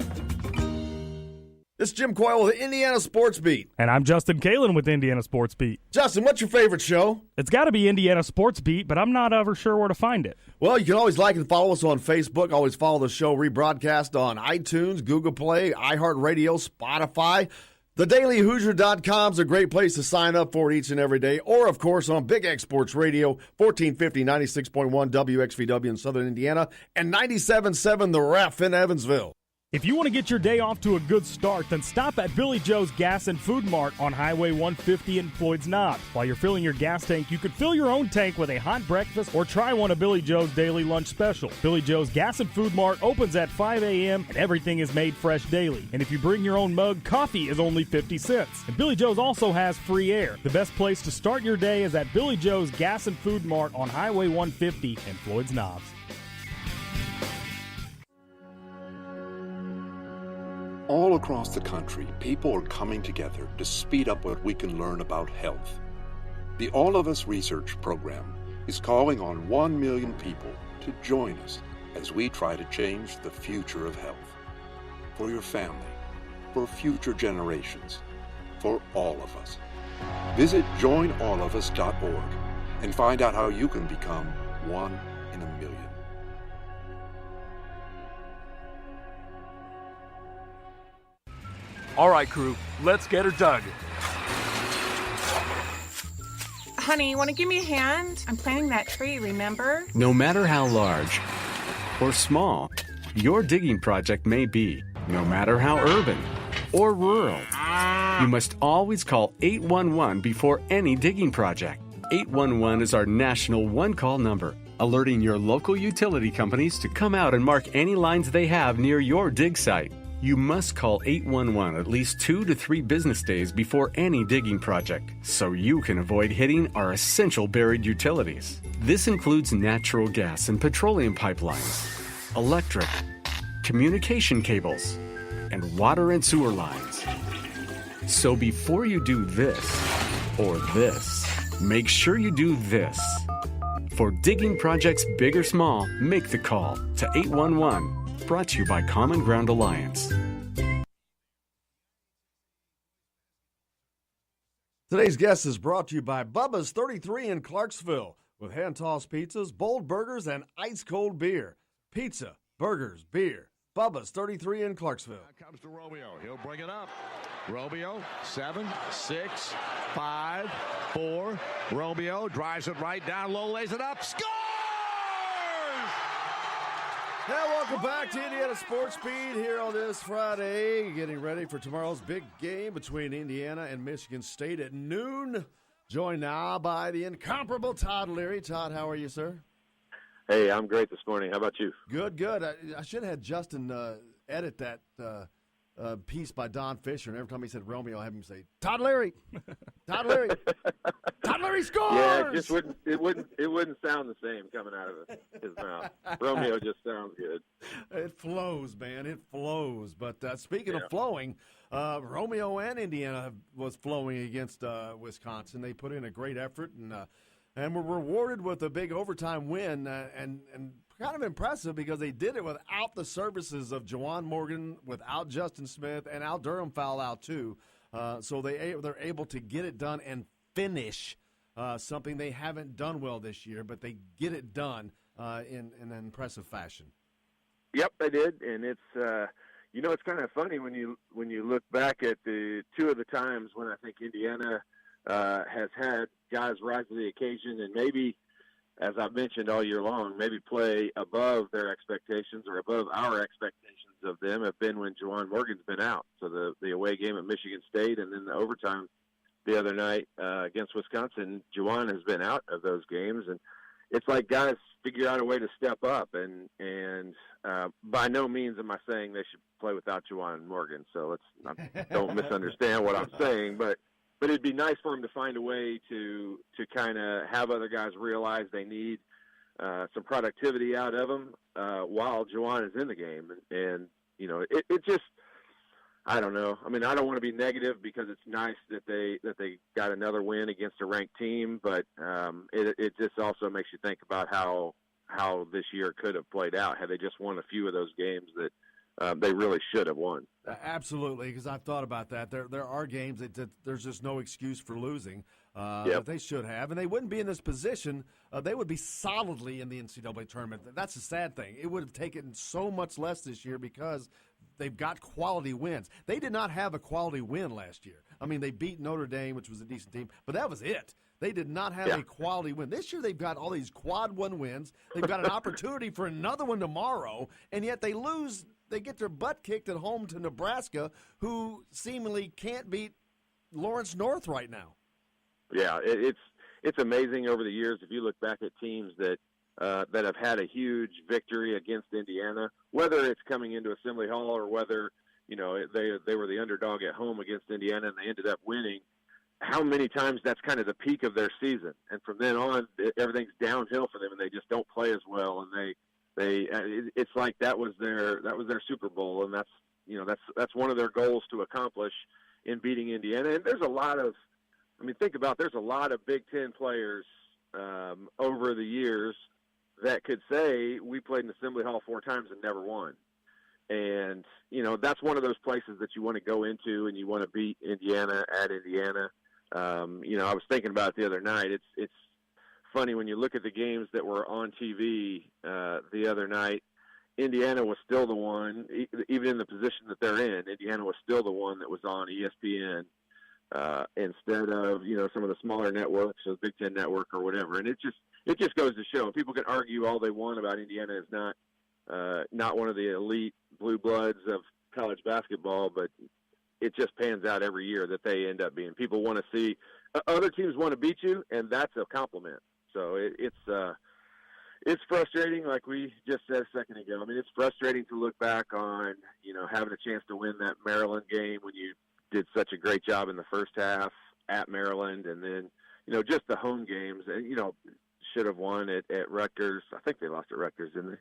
This is Jim Coyle with Indiana Sports Beat. And I'm Justin Kalen with Indiana Sports Beat. Justin, what's your favorite show? It's got to be Indiana Sports Beat, but I'm not ever sure where to find it. Well, you can always like and follow us on Facebook. Always follow the show rebroadcast on iTunes, Google Play, iHeartRadio, Spotify. TheDailyHoosier.com is a great place to sign up for it each and every day. Or, of course, on Big X Sports Radio, 1450, 96.1 WXVW in Southern Indiana, and 97.7 The Ref in Evansville. If you want to get your day off to a good start, then stop at Billy Joe's Gas and Food Mart on Highway 150 in Floyd's Knobs. While you're filling your gas tank, you could fill your own tank with a hot breakfast or try one of Billy Joe's daily lunch special. Billy Joe's Gas and Food Mart opens at 5 a.m. and everything is made fresh daily. And if you bring your own mug, coffee is only 50 cents. And Billy Joe's also has free air. The best place to start your day is at Billy Joe's Gas and Food Mart on Highway 150 in Floyd's Knobs. All across the country, people are coming together to speed up what we can learn about health. The All of Us Research Program is calling on 1 million people to join us as we try to change the future of health. For your family, for future generations, for all of us. Visit joinallofus.org and find out how you can become one in a million. All right, crew, let's get her dug. Honey, want to give me a hand? I'm planting that tree, remember? No matter how large or small your digging project may be, no matter how urban or rural, you must always call 811 before any digging project. 811 is our national one-call number, alerting your local utility companies to come out and mark any lines they have near your dig site. You must call 811 at least 2 to 3 business days before any digging project, so you can avoid hitting our essential buried utilities. This includes natural gas and petroleum pipelines, electric, communication cables, and water and sewer lines. So before you do this or this, make sure you do this. For digging projects big or small, make the call to 811. Brought to you by Common Ground Alliance. Today's guest is brought to you by Bubba's 33 in Clarksville with hand-tossed pizzas, bold burgers, and ice-cold beer. Pizza, burgers, beer. Bubba's 33 in Clarksville. Here comes to Romeo. He'll bring it up. Romeo, 7, 6, 5, 4. Romeo drives it right down low, lays it up. Scores! Hey, welcome back to Indiana Sports Beat here on this Friday. Getting ready for tomorrow's big game between Indiana and Michigan State at noon. Joined now by the incomparable Todd Leary. Todd, how are you, sir? Hey, I'm great this morning. How about you? Good, good. I should have had Justin edit that piece by Don Fisher, and every time he said Romeo, I have him say, Todd Leary, Todd Leary, Todd Leary scores! Yeah, it wouldn't sound the same coming out of his mouth. Romeo just sounds good. It flows, man. It flows. But speaking of flowing, Romeo and Indiana was flowing against Wisconsin. They put in a great effort and were rewarded with a big overtime win and kind of impressive because they did it without the services of Juwan Morgan, without Justin Smith, and Al Durham foul out too. So they're able to get it done and finish something they haven't done well this year, but they get it done in an impressive fashion. Yep, they did, and it's it's kind of funny when you look back at the two of the times when I think Indiana has had guys rise to the occasion and maybe, as I've mentioned all year long, maybe play above their expectations or above our expectations of them have been when Juwan Morgan's been out. So the away game at Michigan State and then the overtime the other night against Wisconsin, Juwan has been out of those games. And it's like guys figure out a way to step up. And by no means am I saying they should play without Juwan Morgan. So don't misunderstand what I'm saying. But it'd be nice for him to find a way to kind of have other guys realize they need some productivity out of him while Juwan is in the game. And it just, I don't know. I mean, I don't want to be negative because it's nice that they got another win against a ranked team, but it just also makes you think about how this year could have played out had they just won a few of those games that they really should have won. Absolutely, because I've thought about that. There are games that there's just no excuse for losing that they should have, and they wouldn't be in this position. They would be solidly in the NCAA tournament. That's the sad thing. It would have taken so much less this year because they've got quality wins. They did not have a quality win last year. I mean, they beat Notre Dame, which was a decent team, but that was it. They did not have a quality win. This year they've got all these quad one wins. They've got an opportunity for another one tomorrow, and yet they lose. They get their butt kicked at home to Nebraska, who seemingly can't beat Lawrence North right now. Yeah, it's amazing over the years if you look back at teams that have had a huge victory against Indiana, whether it's coming into Assembly Hall or whether they were the underdog at home against Indiana and they ended up winning. How many times that's kind of the peak of their season, and from then on everything's downhill for them, and they just don't play as well, and it's like that was their Super Bowl, and that's one of their goals to accomplish in beating Indiana. And there's a lot of Big Ten players over the years that could say we played in Assembly Hall 4 times and never won. And that's one of those places that you want to go into and you want to beat Indiana at Indiana. I was thinking about it the other night. It's funny when you look at the games that were on TV the other night. Indiana was still the one, even in the position that they're in. Indiana was still the one that was on ESPN instead of some of the smaller networks, the Big Ten Network or whatever. And it just goes to show. People can argue all they want about Indiana is not one of the elite blue bloods of college basketball, but it just pans out every year that they end up being. People want to see other teams want to beat you, and that's a compliment. So it's frustrating, like we just said a second ago. I mean, it's frustrating to look back on, having a chance to win that Maryland game when you did such a great job in the first half at Maryland, and then, just the home games, and, should have won at Rutgers. I think they lost at Rutgers, didn't they?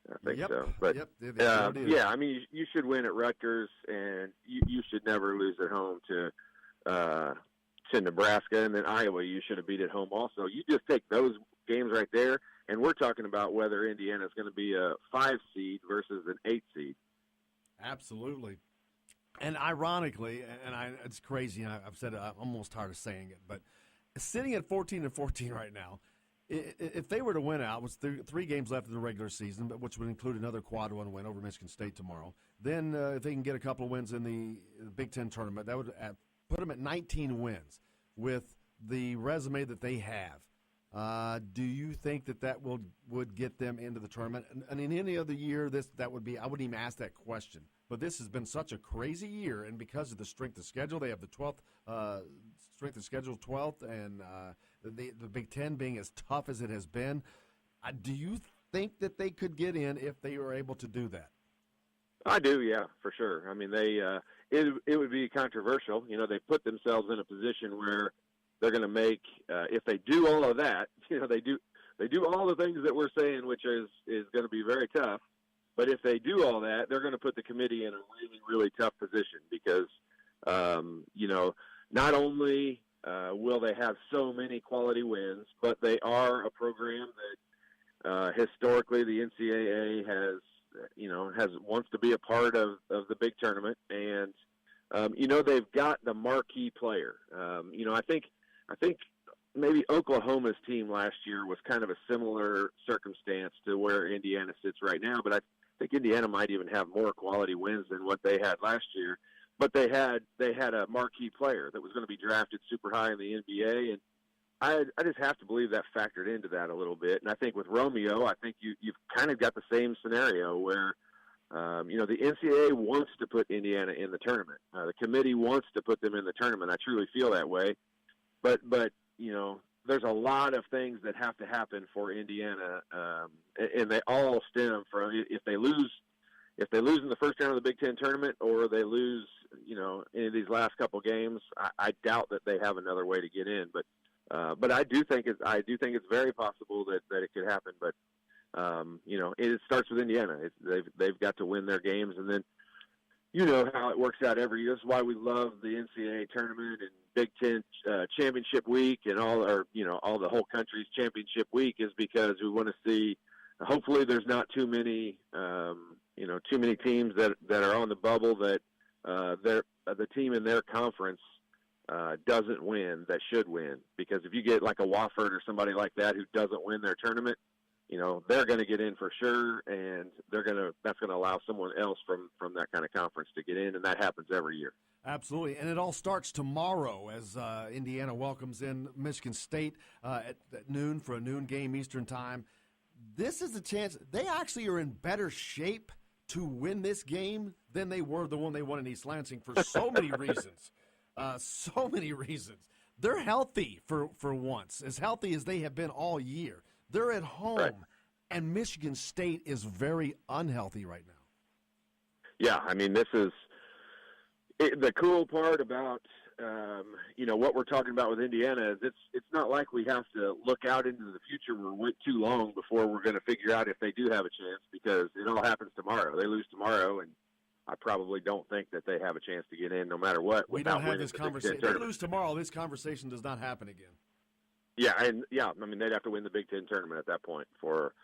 I think so. But, I mean, you should win at Rutgers, and you should never lose at home to Nebraska, and then Iowa you should have beat at home also. You just take those games right there, and we're talking about whether Indiana is going to be a 5 seed versus an 8 seed. Absolutely. And ironically, it's crazy, and I've said it, I'm almost tired of saying it, but sitting at 14-14 right now, if they were to win out, with 3 games left in the regular season, but which would include another quad one win over Michigan State tomorrow, then if they can get a couple of wins in the Big Ten tournament, that would put them at 19 wins with the resume that they have. Do you think that would get them into the tournament? And in any other year, I wouldn't even ask that question. But this has been such a crazy year, and because of the strength of schedule, they have the 12th strength of schedule 12th, and the Big Ten being as tough as it has been. Do you think that they could get in if they were able to do that? I do, yeah, for sure. I mean, it would be controversial. You know, they put themselves in a position where they're going to make if they do all of that. You know, they do all the things that we're saying, which is going to be very tough. But if they do all that, they're going to put the committee in a really, really tough position because, you know, not only will they have so many quality wins, but they are a program that historically the NCAA wants to be a part of the big tournament. And, you know, they've got the marquee player. You know, I think maybe Oklahoma's team last year was kind of a similar circumstance to where Indiana sits right now, but I think Indiana might even have more quality wins than what they had last year. But they had a marquee player that was going to be drafted super high in the NBA, and I just have to believe that factored into that a little bit. And I think with Romeo, I think you've kind of got the same scenario where, you know, the NCAA wants to put Indiana in the tournament. The committee wants to put them in the tournament. I truly feel that way. But you know, there's a lot of things that have to happen for Indiana, and they all stem from if they lose in the first round of the Big Ten tournament, or they lose, you know, any of these last couple games. I doubt that they have another way to get in, but I do think it's very possible that it could happen. But you know, it starts with Indiana. They've got to win their games, and then you know how it works out every year. This is why we love the NCAA tournament and Big Ten championship week and all the whole country's championship week, is because we want to see. Hopefully, there's not too many teams that are on the bubble that the team in their conference doesn't win that should win. Because if you get like a Wofford or somebody like that who doesn't win their tournament, you know, they're going to get in for sure, and that's going to allow someone else from that kind of conference to get in, and that happens every year. Absolutely, and it all starts tomorrow as Indiana welcomes in Michigan State at noon for a noon game Eastern time. This is a chance. They actually are in better shape to win this game than they were the one they won in East Lansing for so many reasons. So many reasons. They're healthy for once, as healthy as they have been all year. They're at home, right. And Michigan State is very unhealthy right now. Yeah, I mean, this is the cool part about what we're talking about with Indiana is it's not like we have to look out into the future or wait too long before we're going to figure out if they do have a chance, because it all happens tomorrow. They lose tomorrow, and I probably don't think that they have a chance to get in no matter what. We don't have this conversation. If they lose tomorrow, this conversation does not happen again. Yeah, I mean, they'd have to win the Big Ten tournament at that point for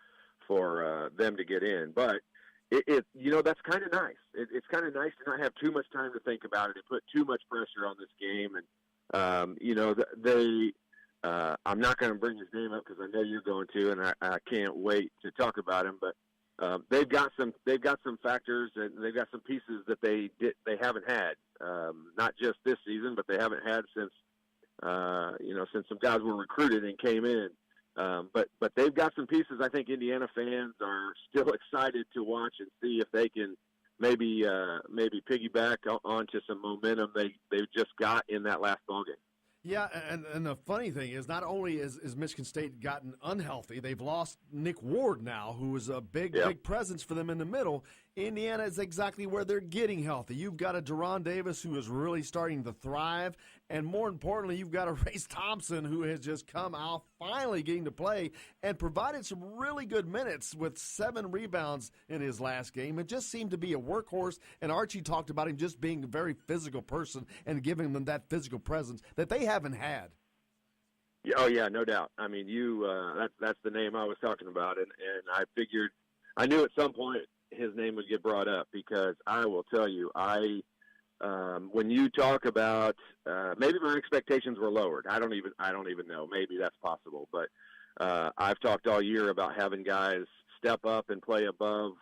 them to get in. But that's kind of nice. It's kind of nice to not have too much time to think about it and put too much pressure on this game. And I'm not going to bring his name up because I know you're going to, and I can't wait to talk about him. But they've got some factors, and they've got some pieces that they haven't had, not just this season, but they haven't had since some guys were recruited and came in. But they've got some pieces I think Indiana fans are still excited to watch and see if they can maybe piggyback onto some momentum they've just got in that last ballgame. Yeah, and the funny thing is, not only is Michigan State gotten unhealthy, they've lost Nick Ward now, who is a big presence for them in the middle. Indiana is exactly where they're getting healthy. You've got a Deron Davis who is really starting to thrive, and more importantly, you've got a Race Thompson who has just come out, finally getting to play, and provided some really good minutes with 7 rebounds in his last game. It just seemed to be a workhorse, and Archie talked about him just being a very physical person and giving them that physical presence that they haven't had. Oh, yeah, no doubt. I mean, that's the name I was talking about, and I knew at some point his name would get brought up, because I will tell you, when you talk about maybe my expectations were lowered. I don't even know. Maybe that's possible. But I've talked all year about having guys step up and play above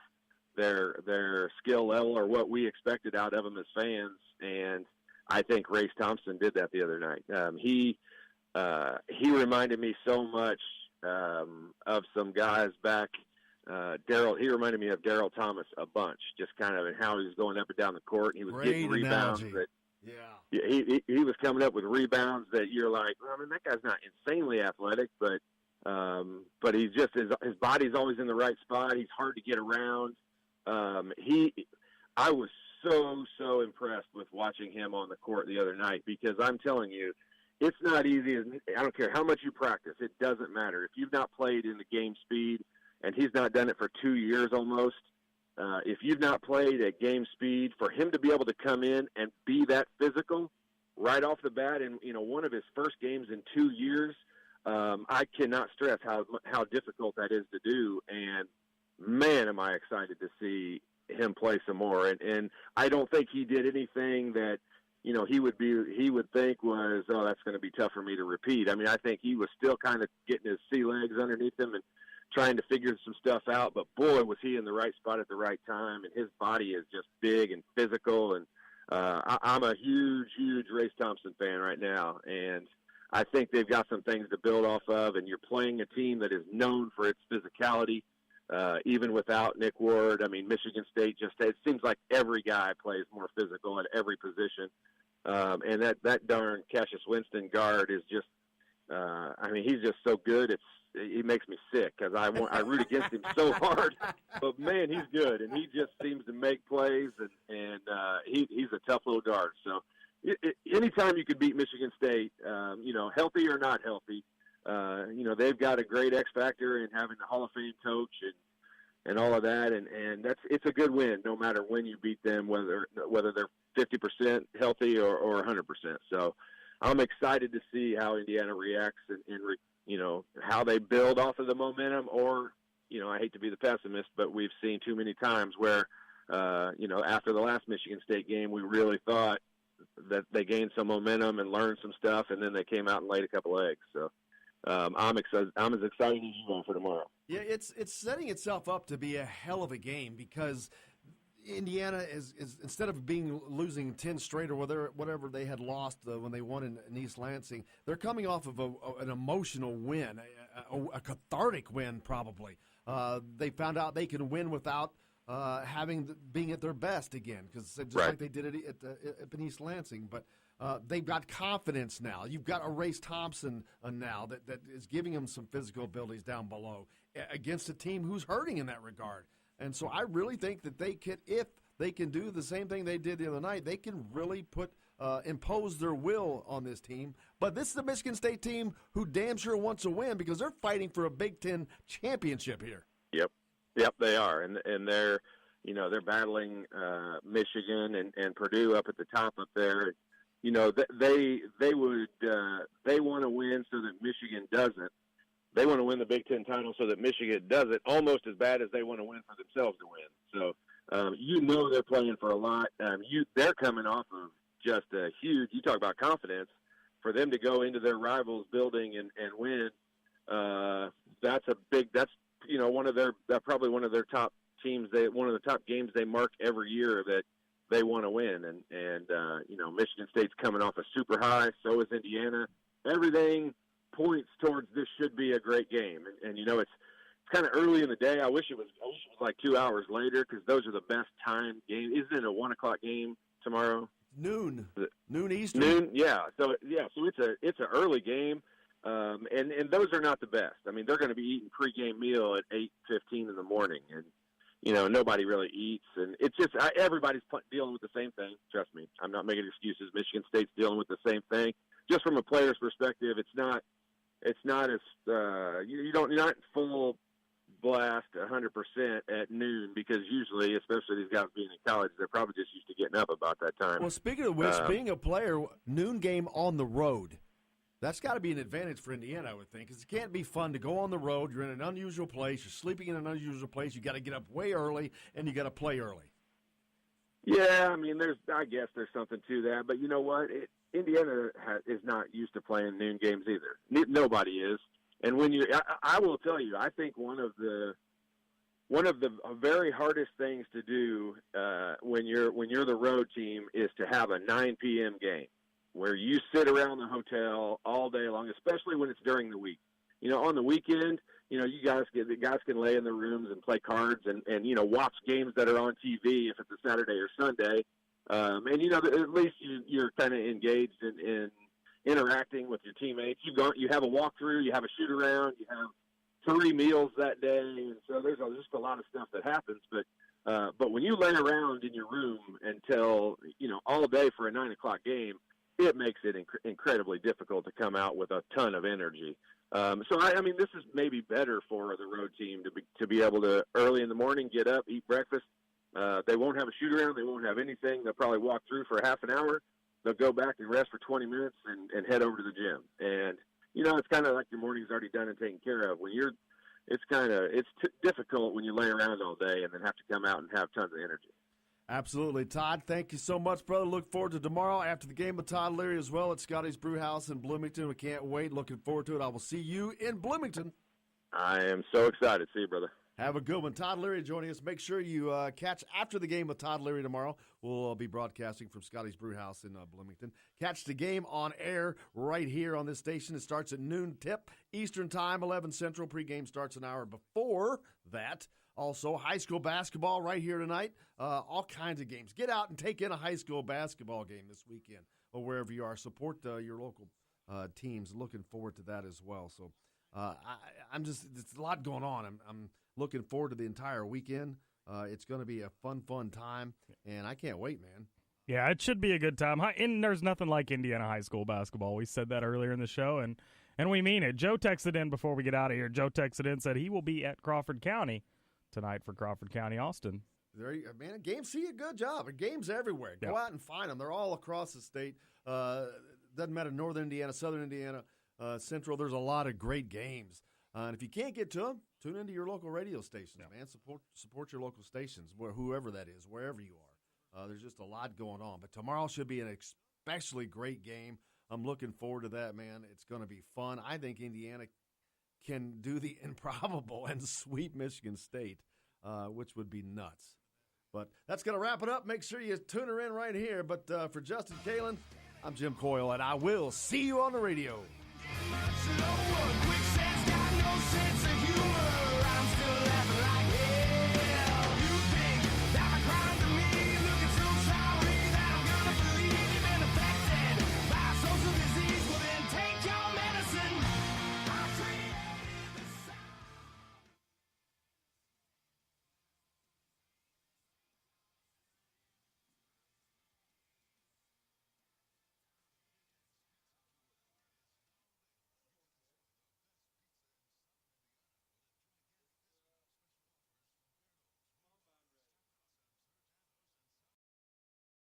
their skill level or what we expected out of them as fans. And I think Race Thompson did that the other night. He reminded me so much of some guys back. He reminded me of Darryl Thomas a bunch, just kind of in how he was going up and down the court. He was getting rebounds he was coming up with rebounds that you're like, well, I mean, that guy's not insanely athletic, but he's just his body's always in the right spot. He's hard to get around. I was so impressed with watching him on the court the other night, because I'm telling you, it's not easy. I don't care how much you practice. It doesn't matter. If you've not played in the game speed, and he's not done it for 2 years almost, if you've not played at game speed, for him to be able to come in and be that physical right off the bat in one of his first games in 2 years, I cannot stress how difficult that is to do. And, man, am I excited to see him play some more. And I don't think he did anything that, he would think was, oh, that's going to be tough for me to repeat. I mean, I think he was still kind of getting his sea legs underneath him and trying to figure some stuff out. But, boy, was he in the right spot at the right time. And his body is just big and physical. And I'm a huge Race Thompson fan right now. And I think they've got some things to build off of. And you're playing a team that is known for its physicality. Even without Nick Ward, I mean, Michigan State it seems like every guy plays more physical at every position. And that darn Cassius Winston guard is just, he's just so good. He makes me sick because I root against him so hard. But, man, he's good, and he just seems to make plays, and he's a tough little guard. So anytime you can beat Michigan State, healthy or not healthy, they've got a great X factor in having the Hall of Fame coach and all of that, and it's a good win no matter when you beat them, whether they're 50% healthy or 100%. So I'm excited to see how Indiana reacts and how they build off of the momentum. Or I hate to be the pessimist, but we've seen too many times where after the last Michigan State game, we really thought that they gained some momentum and learned some stuff, and then they came out and laid a couple eggs. So. I'm excited. I'm as excited as you are for tomorrow. Yeah, it's setting itself up to be a hell of a game, because Indiana is instead of losing 10 straight or whatever they had lost when they won in East Lansing, they're coming off of an emotional win, a cathartic win probably. They found out they can win without being at their best again, because just right. like they did it at East Lansing, but. They've got confidence now. You've got a Race Thompson now that is giving them some physical abilities down below against a team who's hurting in that regard. And so I really think that if they can do the same thing they did the other night, they can really impose their will on this team. But this is the Michigan State team who damn sure wants a win, because they're fighting for a Big Ten championship here. Yep, they are, and they're they're battling Michigan and Purdue up at the top up there. They want to win so that Michigan doesn't. They want to win the Big Ten title so that Michigan doesn't, almost as bad as they want to win for themselves to win. So, they're playing for a lot. They're coming off of just a huge, you talk about confidence, for them to go into their rivals' building and win. That's probably one of their top teams. One of the top games they mark every year that they want to win, and Michigan State's coming off a super high. So is Indiana. Everything points towards this should be a great game, and it's kind of early in the day. I wish it was like 2 hours later, because those are the best time games. Isn't it a 1:00 game tomorrow? Noon Eastern. Noon, yeah. So it's an early game, and those are not the best. I mean, they're going to be eating pregame meal at 8:15 in the morning, and. Nobody really eats, and it's just everybody's dealing with the same thing. Trust me, I'm not making excuses. Michigan State's dealing with the same thing. Just from a player's perspective, it's not as you're not full blast 100% at noon, because usually, especially these guys being in college, they're probably just used to getting up about that time. Well, speaking of which, being a player, noon game on the road. That's got to be an advantage for Indiana, I would think, because it can't be fun to go on the road. You're in an unusual place. You're sleeping in an unusual place. You got to get up way early, and you got to play early. Yeah, I mean, I guess there's something to that. But you know what? Indiana is not used to playing noon games either. Nobody is. And I will tell you, I think one of the very hardest things to do when you're the road team is to have a 9 p.m. game, where you sit around the hotel all day long, especially when it's during the week. On the weekend, the guys can lay in their rooms and play cards and watch games that are on TV if it's a Saturday or Sunday. And at least you're kind of engaged in interacting with your teammates. You have a walkthrough, you have a shoot around, you have 3 meals that day, and so there's just a lot of stuff that happens. But But when you lay around in your room until, all day for a 9 o'clock game, it makes it incredibly difficult to come out with a ton of energy. This is maybe better for the road team to be able to early in the morning get up, eat breakfast. They won't have a shoot around. They won't have anything. They'll probably walk through for half an hour. They'll go back and rest for 20 minutes and head over to the gym. And, it's kind of like your morning's already done and taken care of. It's difficult when you lay around all day and then have to come out and have tons of energy. Absolutely. Todd, thank you so much, brother. Look forward to tomorrow after the game with Todd Leary as well at Scotty's Brewhouse in Bloomington. We can't wait. Looking forward to it. I will see you in Bloomington. I am so excited. See you, brother. Have a good one. Todd Leary joining us. Make sure you catch after the game with Todd Leary tomorrow. We'll be broadcasting from Scotty's Brewhouse in Bloomington. Catch the game on air right here on this station. It starts at noon tip Eastern Time, 11 Central. Pregame starts an hour before that. Also, high school basketball right here tonight. All kinds of games. Get out and take in a high school basketball game this weekend or wherever you are. Support your local teams. Looking forward to that as well. So it's a lot going on. I'm looking forward to the entire weekend. It's going to be a fun time, and I can't wait, man. Yeah, it should be a good time. And there's nothing like Indiana high school basketball. We said that earlier in the show, and we mean it. Joe texted in before we get out of here. Joe texted in, said he will be at Crawford County tonight for Crawford County Austin. There, man, games see a good job. Games everywhere. Go out and find them. They're all across the state. Doesn't matter, Northern Indiana, Southern Indiana, Central. There's a lot of great games. And if you can't get to them, tune into your local radio stations, man. Support your local stations, whoever that is, wherever you are. There's just a lot going on. But tomorrow should be an especially great game. I'm looking forward to that, man. It's going to be fun. I think Indiana can do the improbable and sweep Michigan State, which would be nuts. But that's going to wrap it up. Make sure you tune her in right here. But for Justin Kalen, I'm Jim Coyle, and I will see you on the radio. Quicksand's got no sense of humor.